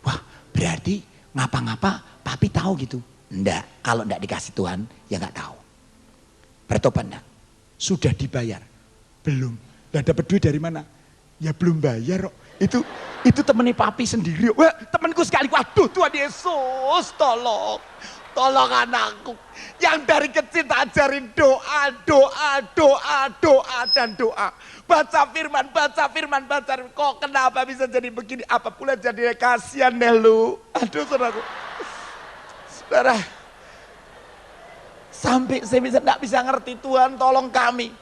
Wah, berarti ngapa-ngapa papi tahu gitu. Enggak, kalau enggak dikasih Tuhan, ya enggak tahu. Bertobat enggak? Sudah dibayar? Belum. Lah dapat duit dari mana? Ya belum bayar kok. Itu temennya papi sendiri. Wah, temanku sekali. Waduh, Tuhan Yesus, tolong. Tolong anakku. Yang dari kecil tak ajarin doa, dan doa. Baca firman. Kok kenapa bisa jadi begini? Apa pula jadi kasihan deh lu. Aduh saudaraku. Saudara. Sampai saya tidak bisa ngerti, Tuhan tolong kami.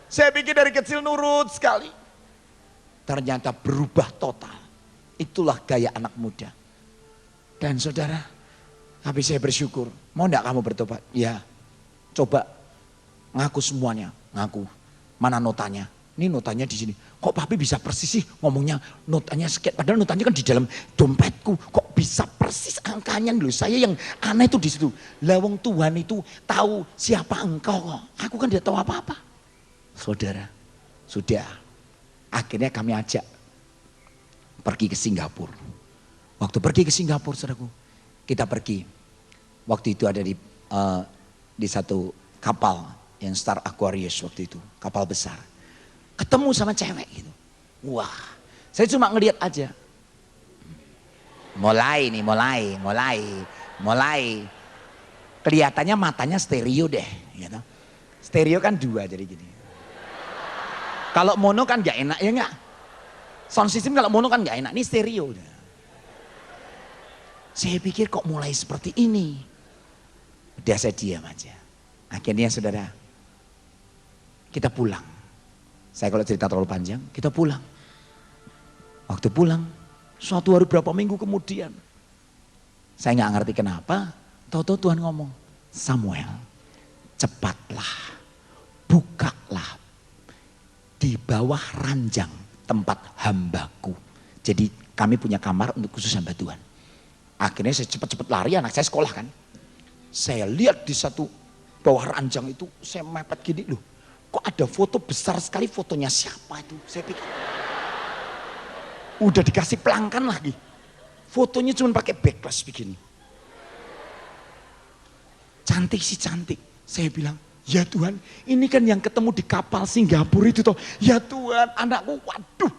Saya pikir dari kecil nurut sekali. Ternyata berubah total. Itulah gaya anak muda. Dan saudara, tapi saya bersyukur. Mau enggak kamu bertobat? Ya, coba ngaku semuanya. Ngaku. Mana notanya? Ini notanya di sini. Kok papi bisa persis sih ngomongnya notanya sekian. Padahal notanya kan di dalam dompetku. Kok bisa persis angkanya dulu. Saya yang aneh itu di situ. Lawang Tuhan itu tahu siapa engkau kok. Aku kan tidak tahu apa-apa. Saudara, sudah. Akhirnya kami ajak pergi ke Singapura. Waktu pergi ke Singapura, saudaraku, kita pergi. Waktu itu ada di satu kapal yang Star Aquarius waktu itu, kapal besar. Ketemu sama cewek gitu. Wah, saya cuma ngeliat aja. Mulai. Kelihatannya matanya stereo deh. Gitu. Stereo kan 2 jadi gini. Kalau mono kan gak enak ya enggak? Sound system kalau mono kan gak enak, ini stereo. Saya pikir kok mulai seperti ini. Udah saya diam aja. Akhirnya saudara, kita pulang. Saya kalau cerita terlalu panjang, kita pulang. Waktu pulang, suatu hari berapa minggu kemudian, saya nggak ngerti kenapa, tahu-tahu Tuhan ngomong, Samuel, cepatlah, bukalah di bawah ranjang tempat hambaku. Jadi kami punya kamar untuk khusus hamba Tuhan. Akhirnya saya cepat-cepat lari, anak saya sekolah kan. Saya lihat di satu bawah ranjang itu, saya mepet gini loh. Kok ada foto besar sekali, fotonya siapa itu? Saya pikir, udah dikasih pelangkan lagi. Fotonya cuma pakai backflash begini. Cantik sih cantik. Saya bilang, ya Tuhan, ini kan yang ketemu di kapal Singapura itu toh. Ya Tuhan, anakku, waduh.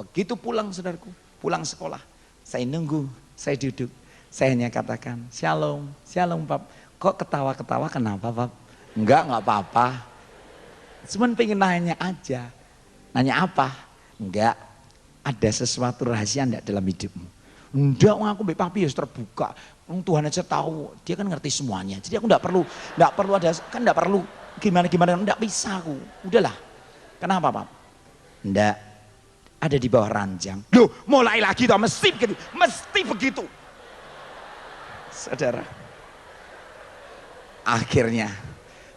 Begitu pulang saudaraku, pulang sekolah. Saya nunggu, saya duduk. Saya hanya katakan, shalom, shalom Pap. Kok ketawa-ketawa kenapa Pap? Enggak apa-apa. Cuman pengen nanya aja. Nanya apa? Enggak. Ada sesuatu rahasia enggak dalam hidupmu? Enggak, aku mbak papi harus terbuka. Tuhan aja tahu. Dia kan ngerti semuanya. Jadi aku enggak perlu ada, kan enggak perlu gimana-gimana. Enggak bisa aku. Udahlah. Kenapa Pak? Enggak. Ada di bawah ranjang. Loh, mulai lagi toh, mesti begitu. Mesti begitu. Saudara. Akhirnya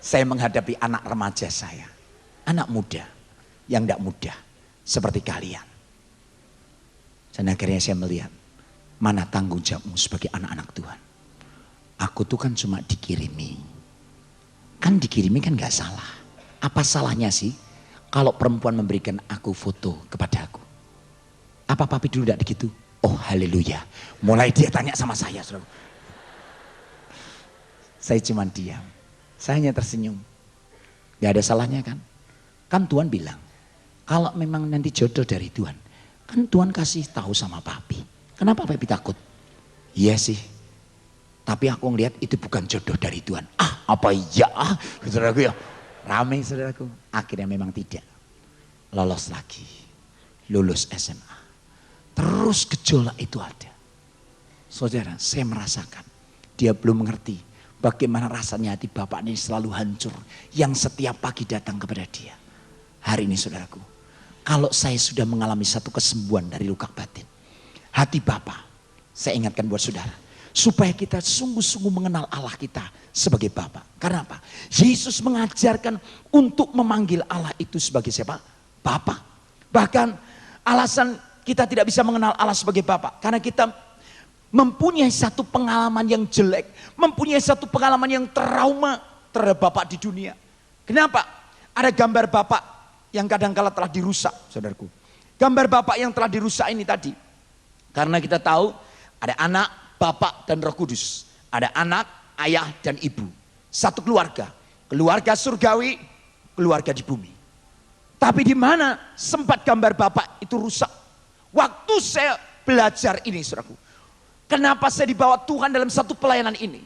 saya menghadapi anak remaja saya. Anak muda yang tidak mudah seperti kalian. Dan akhirnya saya melihat mana tanggung jawabmu sebagai anak-anak Tuhan. Aku tuh kan cuma dikirimi. Kan dikirimi kan gak salah. Apa salahnya sih kalau perempuan memberikan aku foto kepada aku? Apa papi dulu tidak begitu? Oh haleluya. Mulai dia tanya sama saya. Saudara. Saya cuma diam. Saya hanya tersenyum. Gak ada salahnya kan? Kan Tuhan bilang, kalau memang nanti jodoh dari Tuhan, kan Tuhan kasih tahu sama papi. Kenapa papi takut? Iya sih. Tapi aku ngelihat itu bukan jodoh dari Tuhan. Ah, apa iya? Saudaraku ya. Ramai saudaraku. Akhirnya memang tidak. Lolos lagi. Lulus SMA. Terus gejolak itu ada. Saudara, saya merasakan dia belum mengerti bagaimana rasanya hati bapak ini selalu hancur. Yang setiap pagi datang kepada dia. Hari ini saudaraku, kalau saya sudah mengalami satu kesembuhan dari luka batin. Hati bapak, saya ingatkan buat saudara. Supaya kita sungguh-sungguh mengenal Allah kita sebagai bapak. Karena apa? Yesus mengajarkan untuk memanggil Allah itu sebagai siapa? Bapak. Bahkan alasan kita tidak bisa mengenal Allah sebagai bapak. Karena kita mempunyai satu pengalaman yang jelek. Mempunyai satu pengalaman yang trauma terhadap bapak di dunia. Kenapa? Ada gambar bapak yang kadang-kala telah dirusak, saudaraku. Gambar bapak yang telah dirusak ini tadi. Karena kita tahu ada anak, bapak, dan Roh Kudus. Ada anak, ayah, dan ibu. Satu keluarga. Keluarga surgawi, keluarga di bumi. Tapi di mana sempat gambar bapak itu rusak? Waktu saya belajar ini, saudaraku. Kenapa saya dibawa Tuhan dalam satu pelayanan ini?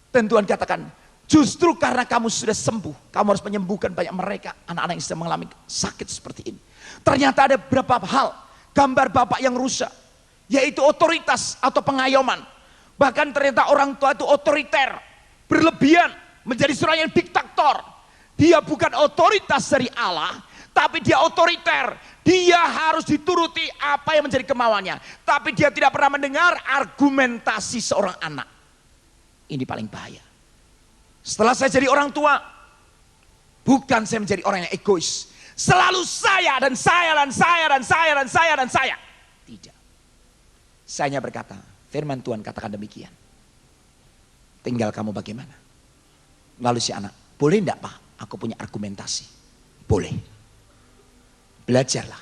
Dan Tuhan katakan, justru karena kamu sudah sembuh, kamu harus menyembuhkan banyak mereka, anak-anak yang sedang mengalami sakit seperti ini. Ternyata ada beberapa hal, gambar bapak yang rusak, yaitu otoritas atau pengayoman. Bahkan ternyata orang tua itu otoriter, berlebihan, menjadi seorang yang diktator. Dia bukan otoritas dari Allah, tapi dia otoriter. Dia harus dituruti apa yang menjadi kemauannya. Tapi dia tidak pernah mendengar argumentasi seorang anak. Ini paling bahaya. Setelah saya jadi orang tua, bukan saya menjadi orang yang egois, Selalu saya dan saya dan saya dan saya dan saya dan saya. Tidak. Saya hanya berkata, firman Tuhan katakan demikian. Tinggal kamu bagaimana. Lalu si anak, boleh enggak Pak? Aku punya argumentasi. Boleh. Belajarlah.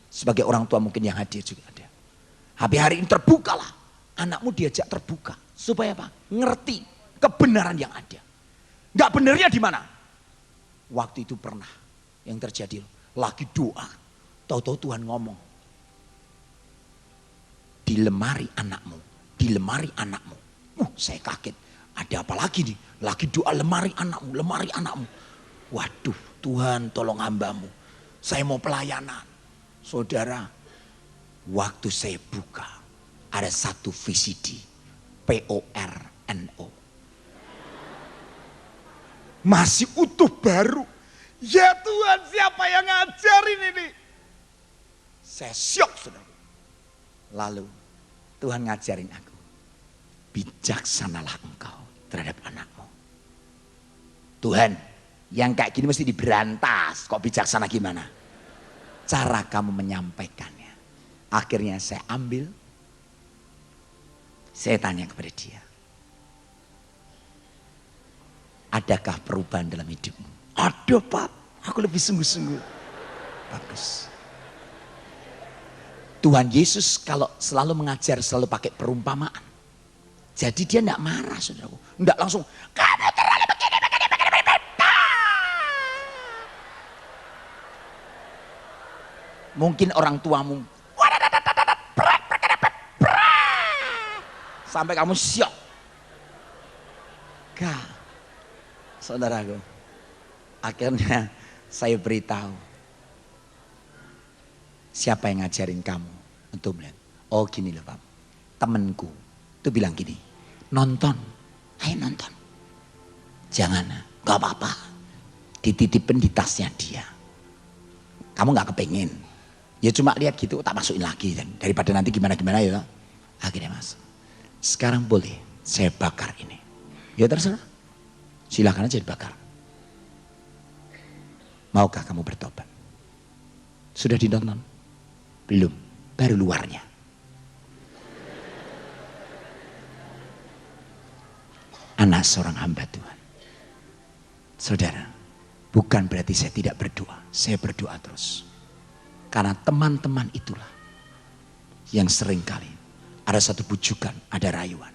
Sebagai orang tua mungkin yang hadir juga ada. Habis hari ini terbukalah. Anakmu diajak terbuka. Supaya apa? Ngerti kebenaran yang ada. Enggak benernya di mana? Waktu itu pernah yang terjadi. Lagi doa. Tahu-tahu Tuhan ngomong. Di lemari anakmu. Di lemari anakmu. Saya kaget. Ada apa lagi nih? Lagi doa lemari anakmu, lemari anakmu. Waduh, Tuhan tolong hambamu. Saya mau pelayanan. Saudara, waktu saya buka, ada satu VCD, PORNO. Masih utuh baru. Ya Tuhan, siapa yang ngajarin ini? Saya syok, saudara. Lalu, Tuhan ngajarin aku. Bijaksanalah engkau terhadap anakmu. Tuhan, yang kayak gini mesti diberantas. Kok bijaksana gimana? Cara kamu menyampaikannya. Akhirnya saya ambil. Saya tanya kepada dia. Adakah perubahan dalam hidupmu? Ada Pak, aku lebih sungguh-sungguh. Bagus. Tuhan Yesus kalau selalu mengajar selalu pakai perumpamaan. Jadi dia tidak marah, saudaraku. Tidak langsung, kamu terlalu begini. Mungkin orang tuamu, sampai kamu syok. Gak, saudaraku. Akhirnya saya beritahu. Siapa yang ngajarin kamu untuk melihat? Oh gini loh Pak, temanku itu bilang gini. Nonton, ayo nonton. Jangan, gak apa-apa. Dititipin di tasnya dia. Kamu gak kepengen. Ya cuma lihat gitu, tak masukin lagi. Daripada nanti gimana-gimana ya. Akhirnya masuk. Sekarang boleh saya bakar ini. Ya terserah. Silakan aja dibakar. Maukah kamu bertobat? Sudah ditonton? Belum, baru luarnya. Anak seorang hamba Tuhan. Saudara, bukan berarti saya tidak berdoa. Saya berdoa terus. Karena teman-teman itulah yang sering kali ada satu bujukan, ada rayuan.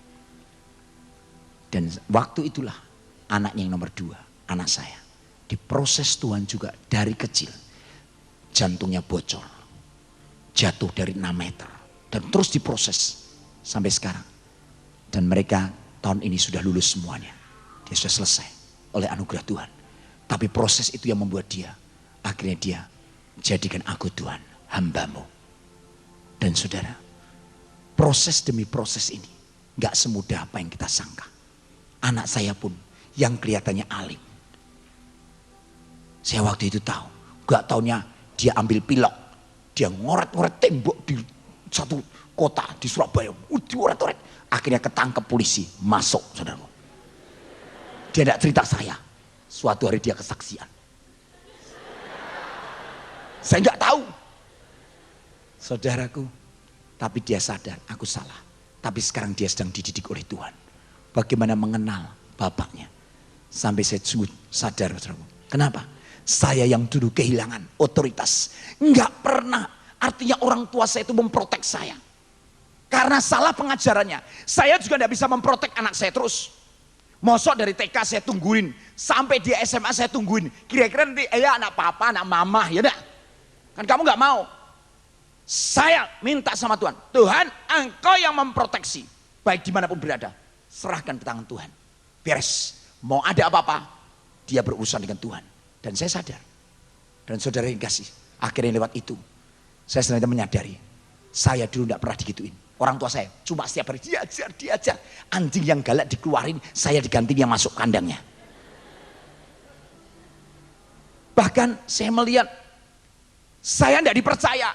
Dan waktu itulah anaknya yang nomor 2, anak saya. Diproses Tuhan juga dari kecil. Jantungnya bocor. Jatuh dari 6 meter. Dan terus diproses sampai sekarang. Dan mereka tahun ini sudah lulus semuanya. Dia sudah selesai oleh anugerah Tuhan. Tapi proses itu yang membuat dia. Akhirnya dia, jadikan aku Tuhan, hambamu. Dan saudara, proses demi proses ini gak semudah apa yang kita sangka. Anak saya pun yang kelihatannya alim. Saya waktu itu tahu. Gak taunya dia ambil pilok. Dia ngoret-ngoret tembok di satu kota di Surabaya. Dioret-oret. Akhirnya ketangkep polisi, masuk saudaraku. Dia tidak cerita saya. Suatu hari dia kesaksian. Saya nggak tahu. Saudaraku, tapi dia sadar aku salah. Tapi sekarang dia sedang dididik oleh Tuhan. Bagaimana mengenal bapaknya. Sampai saya sungguh sadar saudaraku. Kenapa? Saya yang dulu kehilangan otoritas. Nggak pernah. Artinya orang tua saya itu memprotek saya. Karena salah pengajarannya. Saya juga tidak bisa memprotek anak saya terus. Mosok dari TK saya tungguin. Sampai dia SMA saya tungguin. Kira-kira nanti ya anak papa, anak mama. Ya enggak? Kan kamu gak mau. Saya minta sama Tuhan. Tuhan, engkau yang memproteksi. Baik dimanapun berada. Serahkan ke tangan Tuhan. Beres. Mau ada apa-apa. Dia berurusan dengan Tuhan. Dan saya sadar. Dan saudara yang kasih. Akhirnya lewat itu. Saya sebenarnya menyadari. Saya dulu tidak pernah digituin. Orang tua saya cuma setiap hari diajar. Anjing yang galak dikeluarin, saya diganti yang masuk kandangnya. Bahkan saya melihat, saya tidak dipercaya.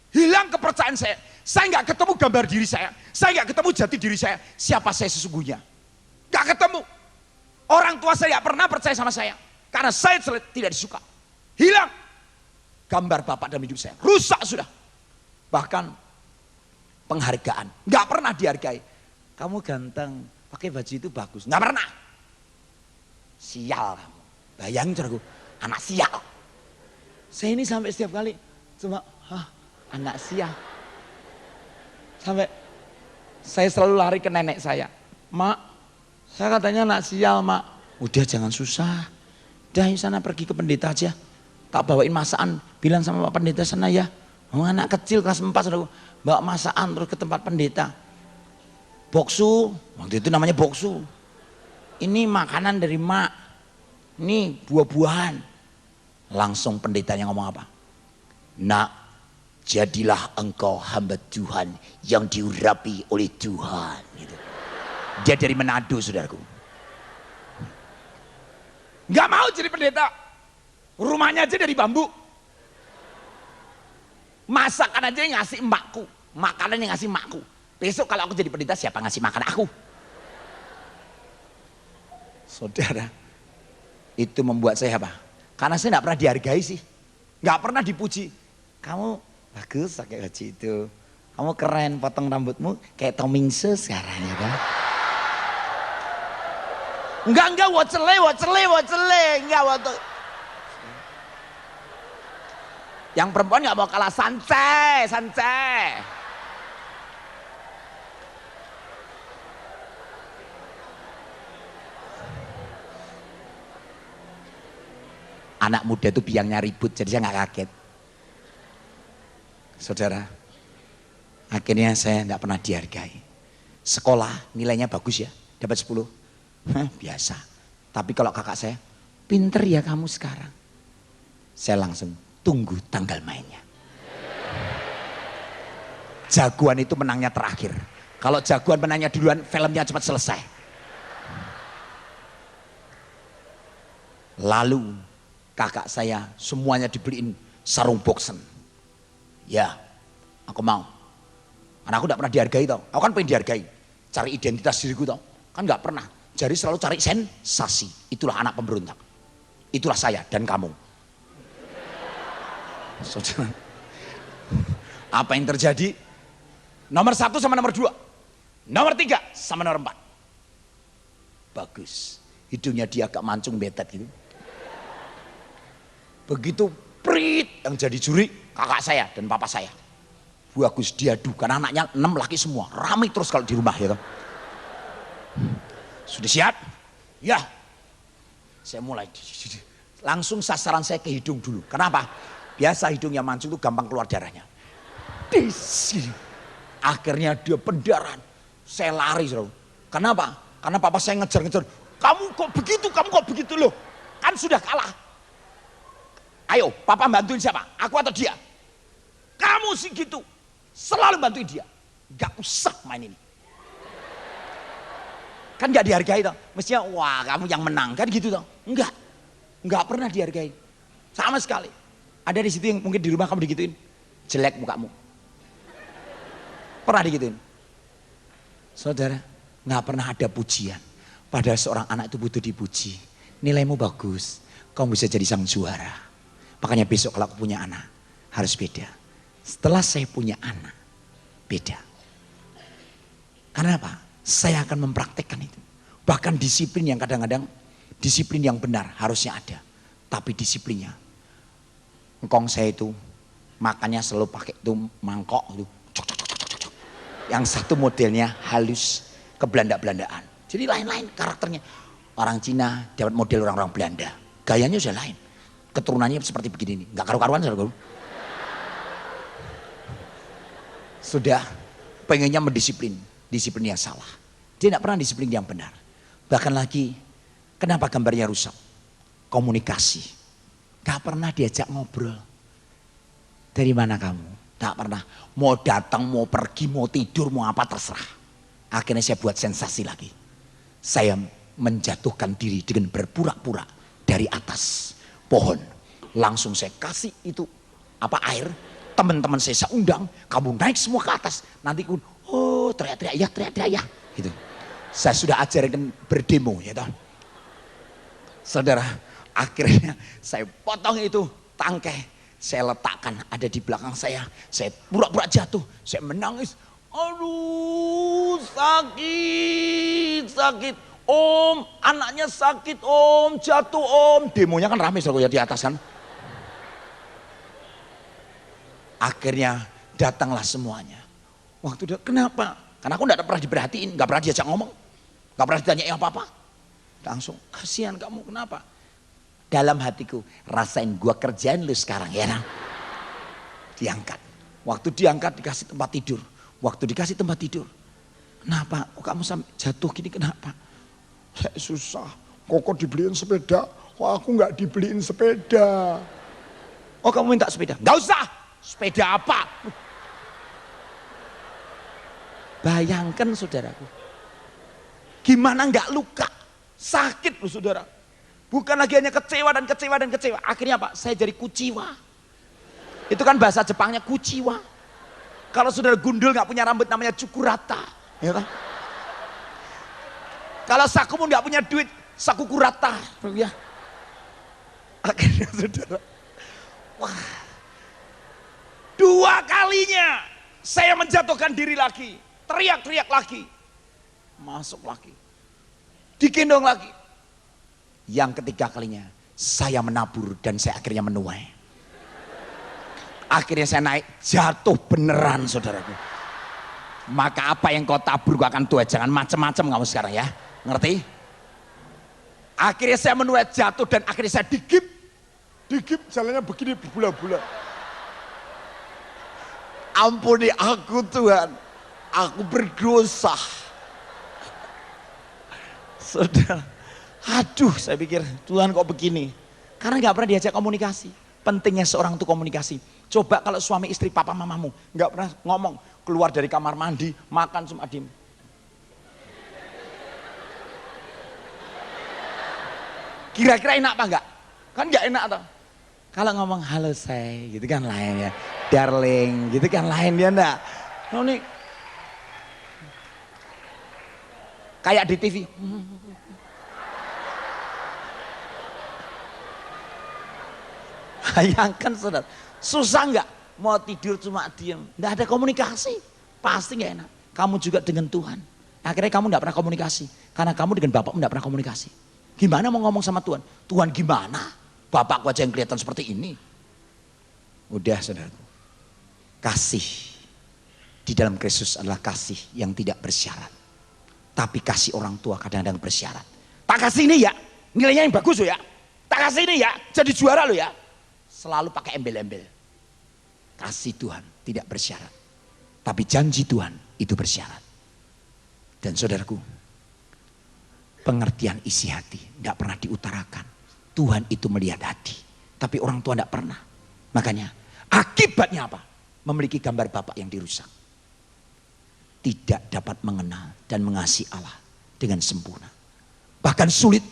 Hilang kepercayaan saya. Saya nggak ketemu gambar diri saya. Saya nggak ketemu jati diri saya. Siapa saya sesungguhnya. Nggak ketemu. Orang tua saya nggak pernah percaya sama saya. Karena saya tidak disuka. Hilang. gambar Bapak dalam hidup saya. Rusak sudah. Bahkan penghargaan. Nggak pernah dihargai. Kamu ganteng, pakai baju itu bagus. Nggak pernah. Sial kamu. Bayangin saudaraku, anak sial. Saya ini sampai setiap kali cuma, anak sial. Sampai saya selalu lari ke nenek saya. Mak, saya katanya anak sial, Mak. Udah jangan susah. Udah sana pergi ke pendeta aja. Tak bawain masakan, bilang sama Pak Pendeta sana ya. Anak kecil kelas 4 saudaraku, bawa masakan terus ke tempat pendeta. Boksu, waktu itu namanya boksu. Ini makanan dari Mak. Ini buah-buahan. Langsung pendetanya ngomong apa? Nak, jadilah engkau hamba Tuhan yang diurapi oleh Tuhan. Gitu. Dia dari Manado saudaraku. Gak mau jadi pendeta. Rumahnya aja dari bambu. Masakan aja yang ngasih emakku. Makanan yang ngasih emakku. Besok kalau aku jadi pendeta siapa ngasih makan aku? Saudara, itu membuat saya apa? Karena saya gak pernah dihargai sih. Gak pernah dipuji. Kamu bagus pakai baju itu. Kamu keren potong rambutmu kayak Tomingse sekarang ya kan? Enggak, wocele. Enggak, yang perempuan gak mau kalah santai. Anak muda itu biangnya ribut, jadi saya gak kaget. Saudara, akhirnya saya gak pernah dihargai. Sekolah nilainya bagus ya, dapat 10. Biasa. Tapi kalau kakak saya, pinter ya kamu sekarang. Saya langsung tunggu tanggal mainnya. Jagoan itu menangnya terakhir. Kalau jagoan menangnya duluan, filmnya cepat selesai. Lalu kakak saya semuanya dibeliin sarung boxen. Ya, aku mau. Karena aku gak pernah dihargai tau. Aku kan pengen dihargai. Cari identitas diriku tau. Kan gak pernah. Jadi selalu cari sensasi. Itulah anak pemberontak. Itulah saya dan kamu. Saudara, apa yang terjadi? Nomor 1 sama nomor 2. Nomor 3 sama nomor 4. Bagus. Hidungnya dia agak mancung betet gitu. Begitu prit yang jadi juri kakak saya dan papa saya. Bagus diadu karena anaknya 6 laki semua. Ramai terus kalau di rumah ya kan. Sudah siap? Ya. Saya mulai. Langsung sasaran saya ke hidung dulu. Kenapa? Biasa hidungnya mancung itu gampang keluar darahnya. Akhirnya dia pendarahan. Saya lari. Kenapa? Karena papa saya ngejar-ngejar. Kamu kok begitu loh. Kan sudah kalah. Ayo, papa bantuin siapa? Aku atau dia? Kamu sih gitu. Selalu bantuin dia. Gak usah main ini. Kan gak dihargai toh. Mestinya wah kamu yang menang kan gitu toh. Enggak pernah dihargai. Sama sekali. Ada di situ yang mungkin di rumah kamu digituin. Jelek mukamu. Pernah digituin? Saudara, gak pernah ada pujian. Padahal seorang anak itu butuh dipuji. Nilaimu bagus. Kamu bisa jadi sang juara. Makanya besok kalau aku punya anak harus beda. Setelah saya punya anak beda. Karena apa? Saya akan mempraktekkan itu. Bahkan disiplin yang kadang-kadang disiplin yang benar harusnya ada. Tapi disiplinnya. Engkong saya itu makannya selalu pakai itu mangkok itu. Yang satu modelnya halus ke Belanda-Belandaan. Jadi lain-lain karakternya. Orang Cina dapat model orang-orang Belanda. Gayanya sudah lain. Keturunannya seperti begini nih. Gak karu-karuan saudara. Sudah pengennya mendisiplin. Disiplinnya salah. Dia tidak pernah disiplin yang benar. Bahkan lagi, kenapa gambarnya rusak? Komunikasi. Gak pernah diajak ngobrol. Dari mana kamu? Gak pernah. Mau datang, mau pergi, mau tidur, mau apa terserah. Akhirnya saya buat sensasi lagi. Saya menjatuhkan diri dengan berpura-pura dari atas pohon. Langsung saya kasih itu air. Teman-teman saya undang, kamu naik semua ke atas. Nanti teriak-teriak ya. Gitu. Saya sudah ajarkan berdemo ya toh. Saudara, akhirnya saya potong itu tangkai. saya letakkan ada di belakang saya pura-pura jatuh, saya menangis. Aduh, sakit. Om, anaknya sakit om, jatuh om. Demonya kan rame saudara di atas kan. Akhirnya datanglah semuanya. Waktu dia, kenapa? Karena aku gak pernah diperhatiin, gak pernah diajak ngomong, gak pernah ditanya apa-apa. Langsung, kasihan kamu, kenapa? Dalam hatiku, rasain gua kerjain lu sekarang ya. Nah? Diangkat. Waktu diangkat dikasih tempat tidur. Waktu dikasih tempat tidur, kenapa? Kok kamu sampai jatuh gini, kenapa? Saya susah, Koko dibeliin sepeda, kok aku nggak dibeliin sepeda. Oh kamu minta sepeda? Nggak usah, sepeda apa? Bayangkan saudaraku, gimana nggak luka, sakit loh saudara. Bukan lagi hanya kecewa dan kecewa. Akhirnya apa? Saya jadi kuciwa. Itu kan bahasa Jepangnya kuciwa. Kalau saudara gundul nggak punya rambut namanya cukurata. Ya kan? Kalau saku pun nggak punya duit, saku kurata. Ya. Akhirnya saudara, wah, 2 kalinya saya menjatuhkan diri lagi, teriak-teriak lagi, masuk lagi, digendong lagi. Yang ketiga kalinya saya menabur dan saya akhirnya menuai. Akhirnya saya naik, jatuh beneran saudaraku. Maka apa yang kau tabur kau akan tuai, jangan macam-macam kamu sekarang ya. Ngerti? Akhirnya saya menuai jatuh dan akhirnya saya digip jalannya begini berbulan-bulan. Ampuni aku Tuhan, aku berdosa. Saudara, aduh saya pikir Tuhan kok begini. Karena gak pernah diajak komunikasi. Pentingnya seorang itu komunikasi. Coba kalau suami istri papa mamamu gak pernah ngomong, keluar dari kamar mandi, makan cuma diem. Kira-kira enak apa enggak? Kan enggak enak toh. Kalau ngomong halo say gitu kan lain ya. Darling gitu kan lain ya enggak. Oh, nih. Kayak di TV. Bayangkan saudara, susah enggak? Mau tidur cuma diem, enggak ada komunikasi. Pasti enggak enak. Kamu juga dengan Tuhan. Akhirnya kamu enggak pernah komunikasi. Karena kamu dengan Bapakmu enggak pernah komunikasi. Gimana mau ngomong sama Tuhan? Tuhan gimana? Bapakku aja yang kelihatan seperti ini. Udah saudaraku. Kasih di dalam Kristus adalah kasih yang tidak bersyarat. Tapi kasih orang tua kadang-kadang bersyarat. Tak kasih ini ya, nilainya yang bagus loh ya. Tak kasih ini ya, jadi juara loh ya. Selalu pakai embel-embel. Kasih Tuhan tidak bersyarat. Tapi janji Tuhan itu bersyarat. Dan saudaraku, pengertian isi hati tidak pernah diutarakan. Tuhan itu melihat hati, tapi orang tua tidak pernah. Makanya akibatnya apa? Memiliki gambar Bapak yang dirusak. Tidak dapat mengenal dan mengasihi Allah dengan sempurna. Bahkan sulit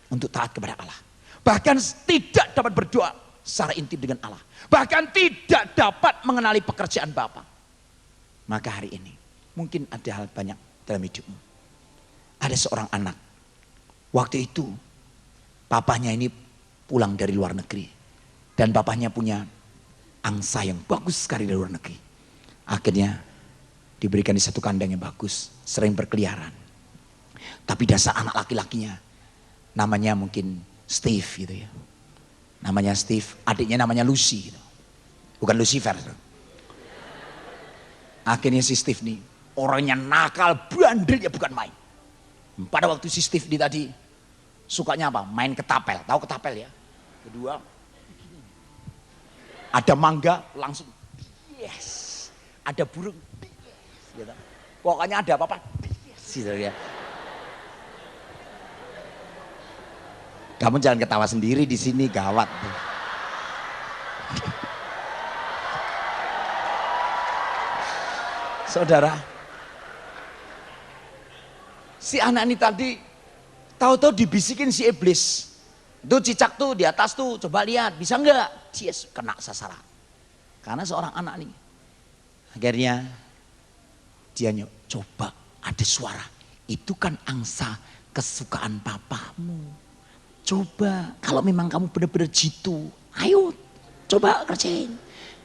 untuk taat kepada Allah. Bahkan tidak dapat berdoa secara intim dengan Allah. Bahkan tidak dapat mengenali pekerjaan Bapak. Maka hari ini mungkin ada hal banyak dalam hidupmu. Ada seorang anak. Waktu itu papahnya ini pulang dari luar negeri. Dan papahnya punya angsa yang bagus sekali dari luar negeri. Akhirnya diberikan di satu kandang yang bagus. Sering berkeliaran. Tapi dasar anak laki-lakinya namanya mungkin Steve gitu ya. Namanya Steve, adiknya namanya Lucy gitu. Bukan Lucifer. Akhirnya si Steve nih orangnya nakal, bandel ya bukan main. Pada waktu si Steve nih tadi sukanya apa? Main ketapel. Tahu ketapel ya? Kedua, ada mangga langsung yes. Ada burung yes. Gitu. Pokoknya ada apa-apa yes. Gitu ya. Kamu jangan ketawa sendiri di sini, gawat. Saudara, si anak ini tadi tahu-tahu dibisikin si iblis. Tuh cicak tuh di atas tuh, coba lihat, bisa enggak? Yes, kena sasaran. Karena seorang anak nih. Akhirnya dia coba ada suara. Itu kan angsa kesukaan papamu. Coba, kalau memang kamu benar-benar jitu, ayo coba kerjain.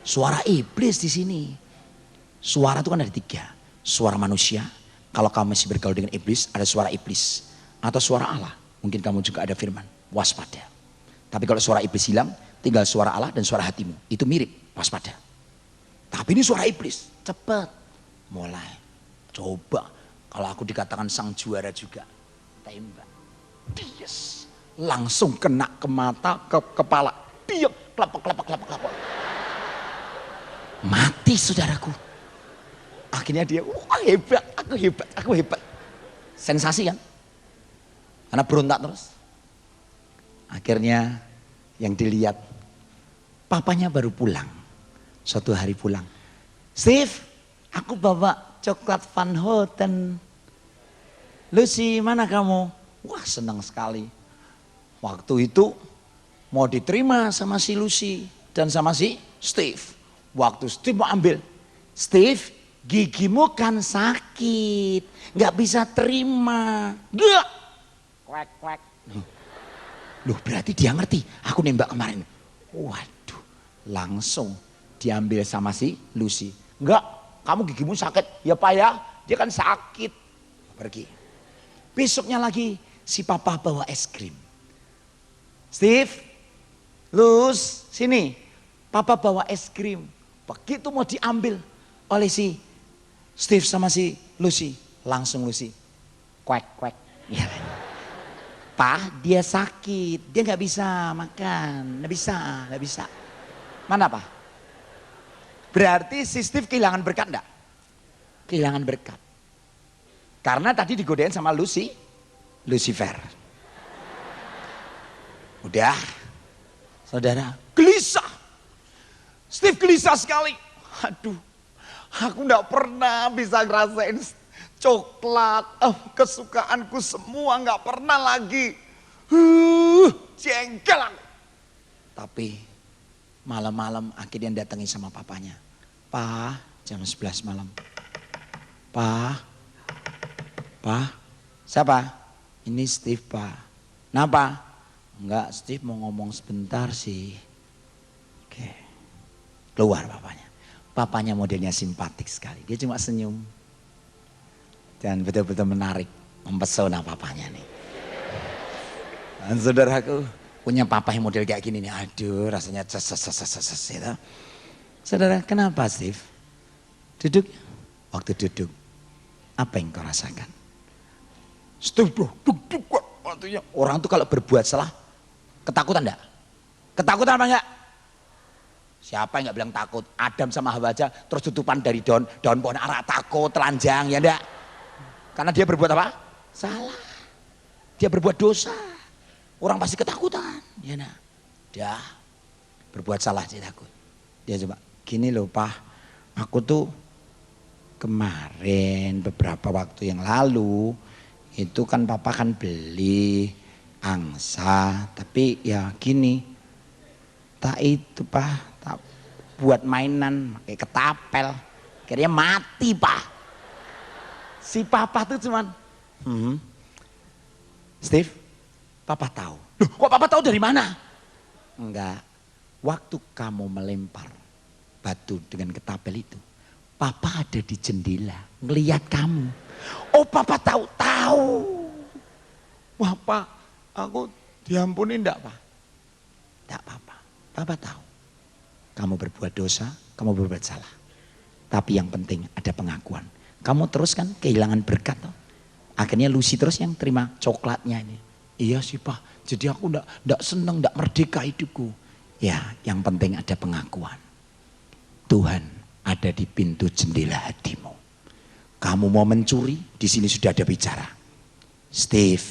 Suara iblis di sini. Suara itu kan ada 3. Suara manusia, kalau kamu masih bergaul dengan iblis, ada suara iblis. Atau suara Allah, mungkin kamu juga ada firman, waspada. Tapi kalau suara iblis hilang, tinggal suara Allah dan suara hatimu. Itu mirip, waspada. Tapi ini suara iblis, cepat. Mulai, coba. Kalau aku dikatakan sang juara juga, tembak. Yes. Langsung kena ke mata, ke kepala. Diam, kelapa. Mati saudaraku. Akhirnya dia, wah hebat, aku hebat. Sensasi kan? Karena berontak terus. Akhirnya yang dilihat, papanya baru pulang. Suatu hari pulang. Steve, aku bawa coklat Van Houten. Lucy, mana kamu? Wah senang sekali. Waktu itu mau diterima sama si Lucy dan sama si Steve. Waktu Steve mau ambil, Steve gigimu kan sakit, nggak bisa terima. Gak. Kwek. Loh berarti dia ngerti, aku nembak kemarin. Waduh, langsung diambil sama si Lucy. Enggak, kamu gigimu sakit. Ya Pak ya, dia kan sakit. Pergi. Besoknya lagi si papa bawa es krim. Steve, Luz, sini. Papa bawa es krim. Begitu mau diambil oleh si Steve sama si Lucy. Langsung Lucy. Kwek. Ya. Pak, dia sakit. Dia nggak bisa makan. Nggak bisa. Mana Pak? Berarti si Steve kehilangan berkat enggak? Kehilangan berkat. Karena tadi digodain sama Lucifer. Udah, saudara, gelisah. Steve gelisah sekali. Aduh, aku enggak pernah bisa ngerasain coklat. Kesukaanku semua enggak pernah lagi. Jengkel aku. Tapi malam-malam akhirnya datangin sama papanya. Pak, jam 11 malam. Pak, siapa? Ini Steve Pak. Kenapa? Enggak, Steve mau ngomong sebentar sih. Oke. Keluar papanya. Papanya modelnya simpatik sekali. Dia cuma senyum. Dan betul-betul menarik. Mempesona papanya nih. Dan saudaraku punya papa yang model kayak gini nih. Aduh rasanya gitu. Saudara, kenapa Steve? Duduk. Waktu duduk. Apa yang kau rasakan? Steve bro, duduk kok. Waktunya orang tuh kalau berbuat salah, ketakutan enggak? Ketakutan apa enggak? Siapa yang enggak bilang takut? Adam sama Hawa aja terus tutupan dari daun pohon ara takut, telanjang, ya enggak? Karena dia berbuat apa? Salah. Dia berbuat dosa. Orang pasti ketakutan, ya enggak? Dah, berbuat salah dia takut. Dia coba, gini loh Pak, aku tuh kemarin beberapa waktu yang lalu itu kan papa kan beli angsa, tapi ya gini, tak itu Pak, tak buat mainan pakai ketapel, akhirnya mati Pak. Si papa tuh cuman, Steve, papa tahu. Loh, kok papa tahu dari mana? Enggak, waktu kamu melempar batu dengan ketapel itu, papa ada di jendela ngelihat kamu. Oh papa tahu. Wah Pak, aku diampuni enggak Pak? Enggak apa-apa, papa tahu. Kamu berbuat dosa, kamu berbuat salah. Tapi yang penting ada pengakuan. Kamu terus kan kehilangan berkat toh. Akhirnya Lucy terus yang terima coklatnya ini. Iya sih Pak, jadi aku enggak seneng, enggak merdeka hidupku. Ya yang penting ada pengakuan. Tuhan ada di pintu jendela hatimu. Kamu mau mencuri, di sini sudah ada bicara. Steve,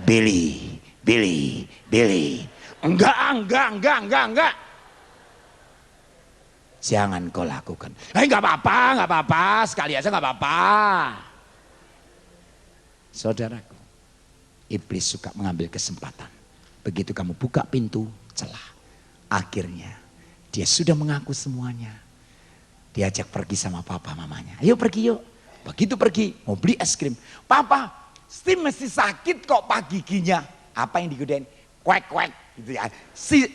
Billy. Enggak. Jangan kau lakukan. Enggak apa-apa, sekali aja enggak apa-apa. Saudaraku, iblis suka mengambil kesempatan. Begitu kamu buka pintu, celah. Akhirnya, dia sudah mengaku semuanya. Diajak pergi sama papa mamanya. Ayo pergi yuk. Begitu pergi mau beli es krim. Papa, Steve mesti sakit kok pak giginya. Apa yang digodain? Kwek. gitu ya. Si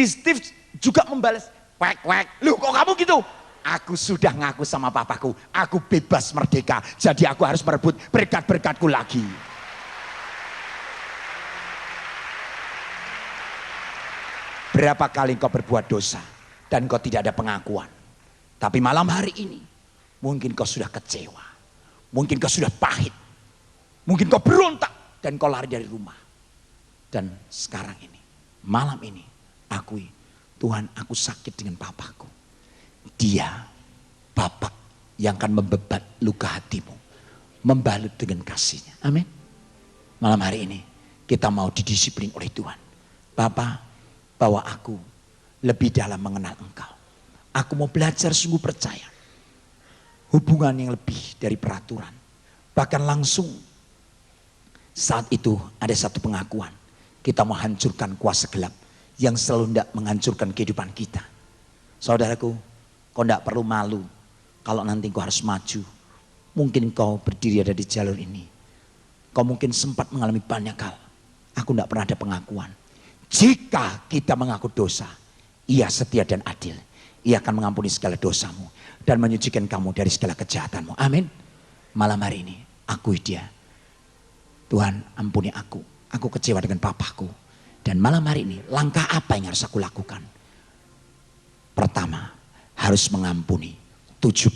Steve juga membalas, wek wek. Loh kok kamu gitu? Aku sudah ngaku sama papaku, aku bebas merdeka. Jadi aku harus merebut berkat-berkatku lagi. Berapa kali kau berbuat dosa dan kau tidak ada pengakuan. Tapi malam hari ini mungkin kau sudah kecewa. Mungkin kau sudah pahit. Mungkin kau berontak dan kau lari dari rumah. Dan sekarang ini, malam ini, akui, Tuhan, aku sakit dengan papaku. Dia Bapak yang akan membebat luka hatimu, membalut dengan kasihnya. Amin. Malam hari ini kita mau didisiplin oleh Tuhan. Bapa, bawa aku lebih dalam mengenal Engkau. Aku mau belajar sungguh percaya. Hubungan yang lebih dari peraturan. Bahkan langsung saat itu ada satu pengakuan. Kita mau hancurkan kuasa gelap yang selalu hendak menghancurkan kehidupan kita. Saudaraku, kau tidak perlu malu kalau nanti kau harus maju. Mungkin kau berdiri ada di jalur ini. Kau mungkin sempat mengalami banyak hal. Aku tidak pernah ada pengakuan. Jika kita mengaku dosa, Ia setia dan adil. Ia akan mengampuni segala dosamu dan menyucikan kamu dari segala kejahatanmu. Amin. Malam hari ini, akui dia. Tuhan, ampuni aku. Aku kecewa dengan papaku. Dan malam hari ini, langkah apa yang harus aku lakukan? Pertama, harus mengampuni 70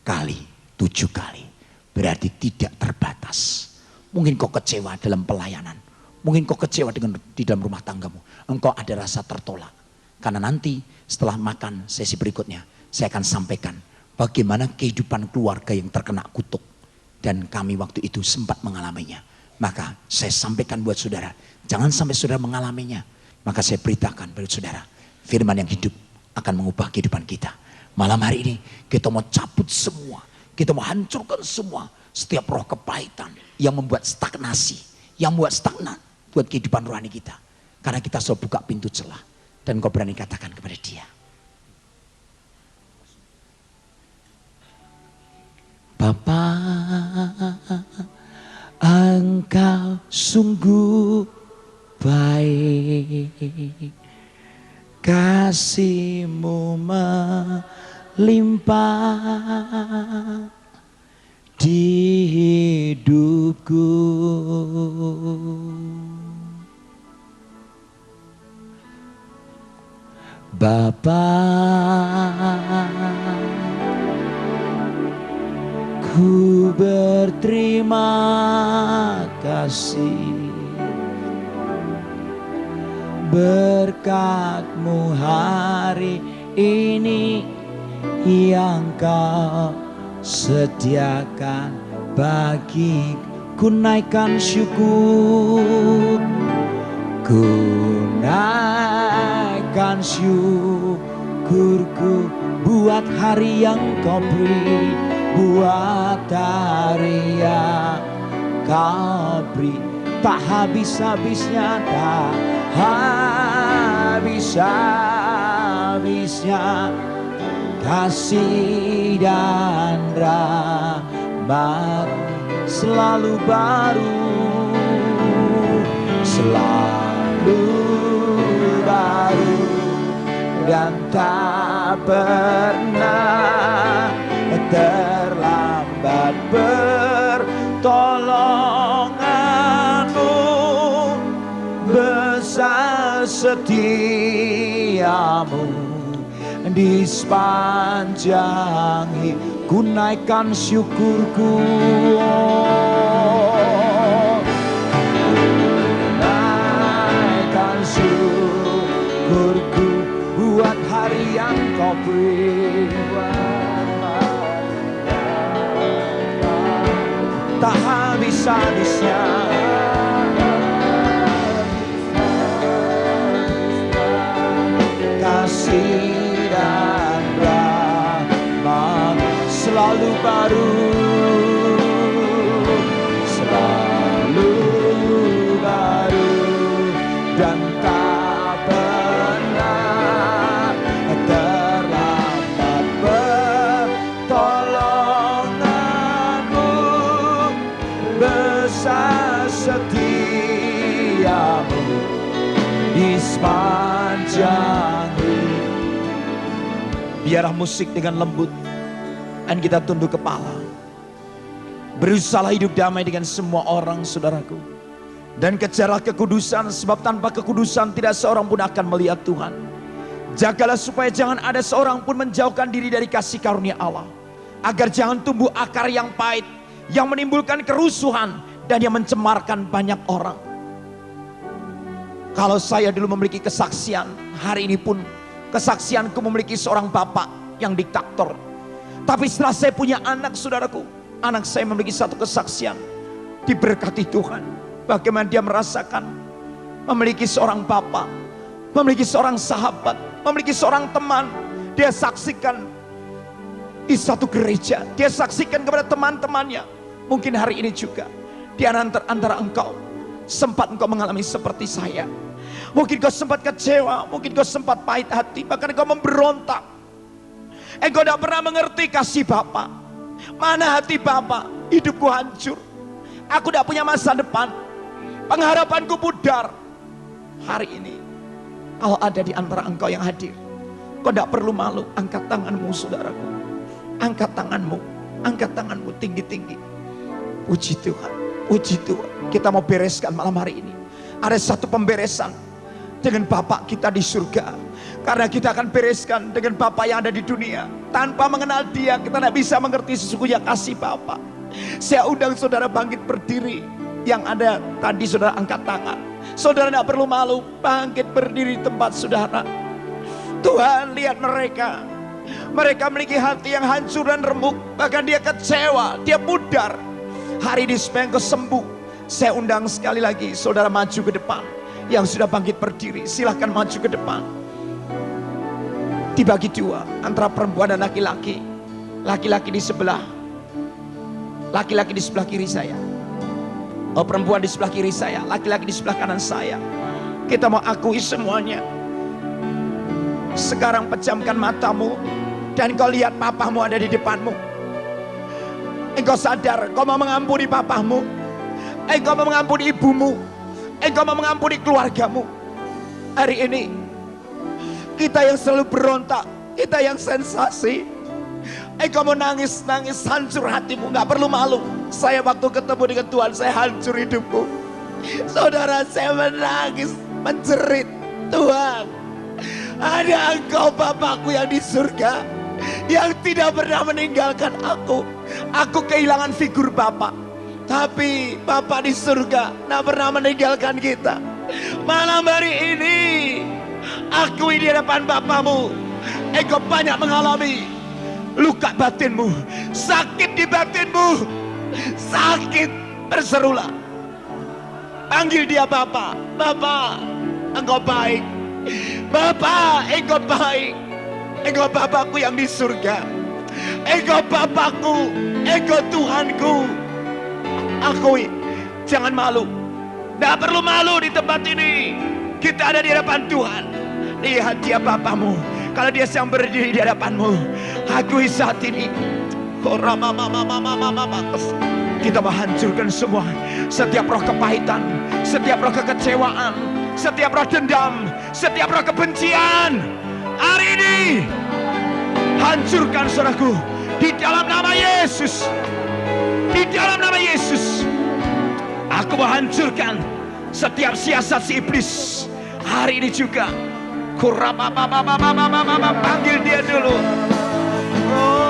kali 7 kali. Berarti tidak terbatas. Mungkin kau kecewa dalam pelayanan. Mungkin kau kecewa di dalam rumah tanggamu. Engkau ada rasa tertolak. Karena nanti setelah makan sesi berikutnya, saya akan sampaikan bagaimana kehidupan keluarga yang terkena kutuk. Dan kami waktu itu sempat mengalaminya. Maka saya sampaikan buat saudara, jangan sampai saudara mengalaminya. Maka saya beritakan buat saudara, firman yang hidup akan mengubah kehidupan kita. Malam hari ini kita mau cabut semua. Kita mau hancurkan semua. Setiap roh kepahitan yang membuat stagnasi. Yang membuat stagnan buat kehidupan rohani kita. Karena kita selalu buka pintu celah. Dan kau berani katakan kepada dia, Bapa, Engkau sungguh baik. Kasih-Mu melimpah di hidupku. Bapa, ku berterima kasih berkat-Mu hari ini yang Kau sediakan bagiku. Naikkan syukur, ku naikkan syukurku buat hari yang Kau beri, buat hari yang Kau beri. Tak habis-habisnya, tak habis-habisnya kasih dan rahmat selalu baru, selalu baru, dan tak pernah terlambat. Pertolongan-Mu besar, setia-Mu di sepanjang hidupku. Naikkan syukurku, naikkan syukurku buat hari yang Kau beri. Tak habis-habisnya kasih dan rahmat selalu baru, selalu baru, dan tak pernah terlambat. Pertolongan-Mu besar, setia-Mu di Biarlah musik dengan lembut dan kita tunduk kepala. Berusaha hidup damai dengan semua orang, saudaraku. Dan kejarlah kekudusan, sebab tanpa kekudusan tidak seorang pun akan melihat Tuhan. Jagalah supaya jangan ada seorang pun menjauhkan diri dari kasih karunia Allah. Agar jangan tumbuh akar yang pahit, yang menimbulkan kerusuhan dan yang mencemarkan banyak orang. Kalau saya dulu memiliki kesaksian, hari ini pun kesaksianku memiliki seorang bapak yang diktator. Tapi setelah saya punya anak, saudaraku, anak saya memiliki satu kesaksian. Diberkati Tuhan. Bagaimana dia merasakan memiliki seorang bapak, memiliki seorang sahabat, memiliki seorang teman. Dia saksikan di satu gereja. Dia saksikan kepada teman-temannya. Mungkin hari ini juga di antara engkau sempat engkau mengalami seperti saya. Mungkin kau sempat kecewa, mungkin kau sempat pahit hati, bahkan kau memberontak. Engkau tidak pernah mengerti kasih Bapa. Mana hati Bapa? Hidupku hancur. Aku tidak punya masa depan. Pengharapanku pudar. Hari ini, kalau ada di antara engkau yang hadir, kau tidak perlu malu. Angkat tanganmu, saudaraku. Angkat tanganmu. Angkat tanganmu tinggi-tinggi. Puji Tuhan. Puji Tuhan. Kita mau bereskan malam hari ini. Ada satu pemberesan dengan Bapak kita di surga. Karena kita akan bereskan dengan Bapak yang ada di dunia. Tanpa mengenal Dia, kita tidak bisa mengerti sesungguhnya kasih Bapak. Saya undang saudara bangkit berdiri. Yang ada tadi saudara angkat tangan. Saudara tidak perlu malu, bangkit berdiri di tempat saudara. Tuhan, lihat mereka. Mereka memiliki hati yang hancur dan remuk. Bahkan dia kecewa, dia pudar. Hari ini supaya engkau sembuh, saya undang sekali lagi saudara maju ke depan. Yang sudah bangkit berdiri, silahkan maju ke depan. Dibagi dua antara perempuan dan laki-laki. Laki-laki di sebelah, laki-laki di sebelah kiri saya. Oh, perempuan di sebelah kiri saya, laki-laki di sebelah kanan saya. Kita mau akui semuanya. Sekarang pejamkan matamu dan kau lihat papamu ada di depanmu. Engkau sadar kau mau mengampuni papamu. Engkau mau mengampuni ibumu. Engkau mau mengampuni keluargamu. Hari ini kita yang selalu berontak, kita yang sensasi. Engkau mau nangis-nangis, hancur hatimu, gak perlu malu. Saya waktu ketemu dengan Tuhan, saya hancur hidupku. Saudara, saya menangis, menjerit. Tuhan, ada Engkau Bapakku yang di surga, yang tidak pernah meninggalkan aku. Aku kehilangan figur Bapak, tapi Bapak di surga tidak pernah meninggalkan kita. Malam hari ini, akui di hadapan Bapamu, engkau banyak mengalami luka batinmu, sakit di batinmu, sakit, berserulah. Panggil dia Bapa. Bapa, engkau baik. Bapa, engkau baik. Engkau Bapakku yang di surga. Engkau Bapakku, engkau Tuhanku. Akui, jangan malu. Tidak perlu malu di tempat ini. Kita ada di hadapan Tuhan. Lihat dia Bapamu. Kalau dia sedang berdiri di hadapanmu, akui saat ini. Kita menghancurkan semua. Setiap roh kepahitan, setiap roh kekecewaan, setiap roh dendam, setiap roh kebencian. Hari ini, hancurkan saudaraku. Di dalam nama Yesus. Di dalam nama Yesus. Aku menghancurkan setiap siasat si iblis. Hari ini juga. Panggil dia dulu. Oh.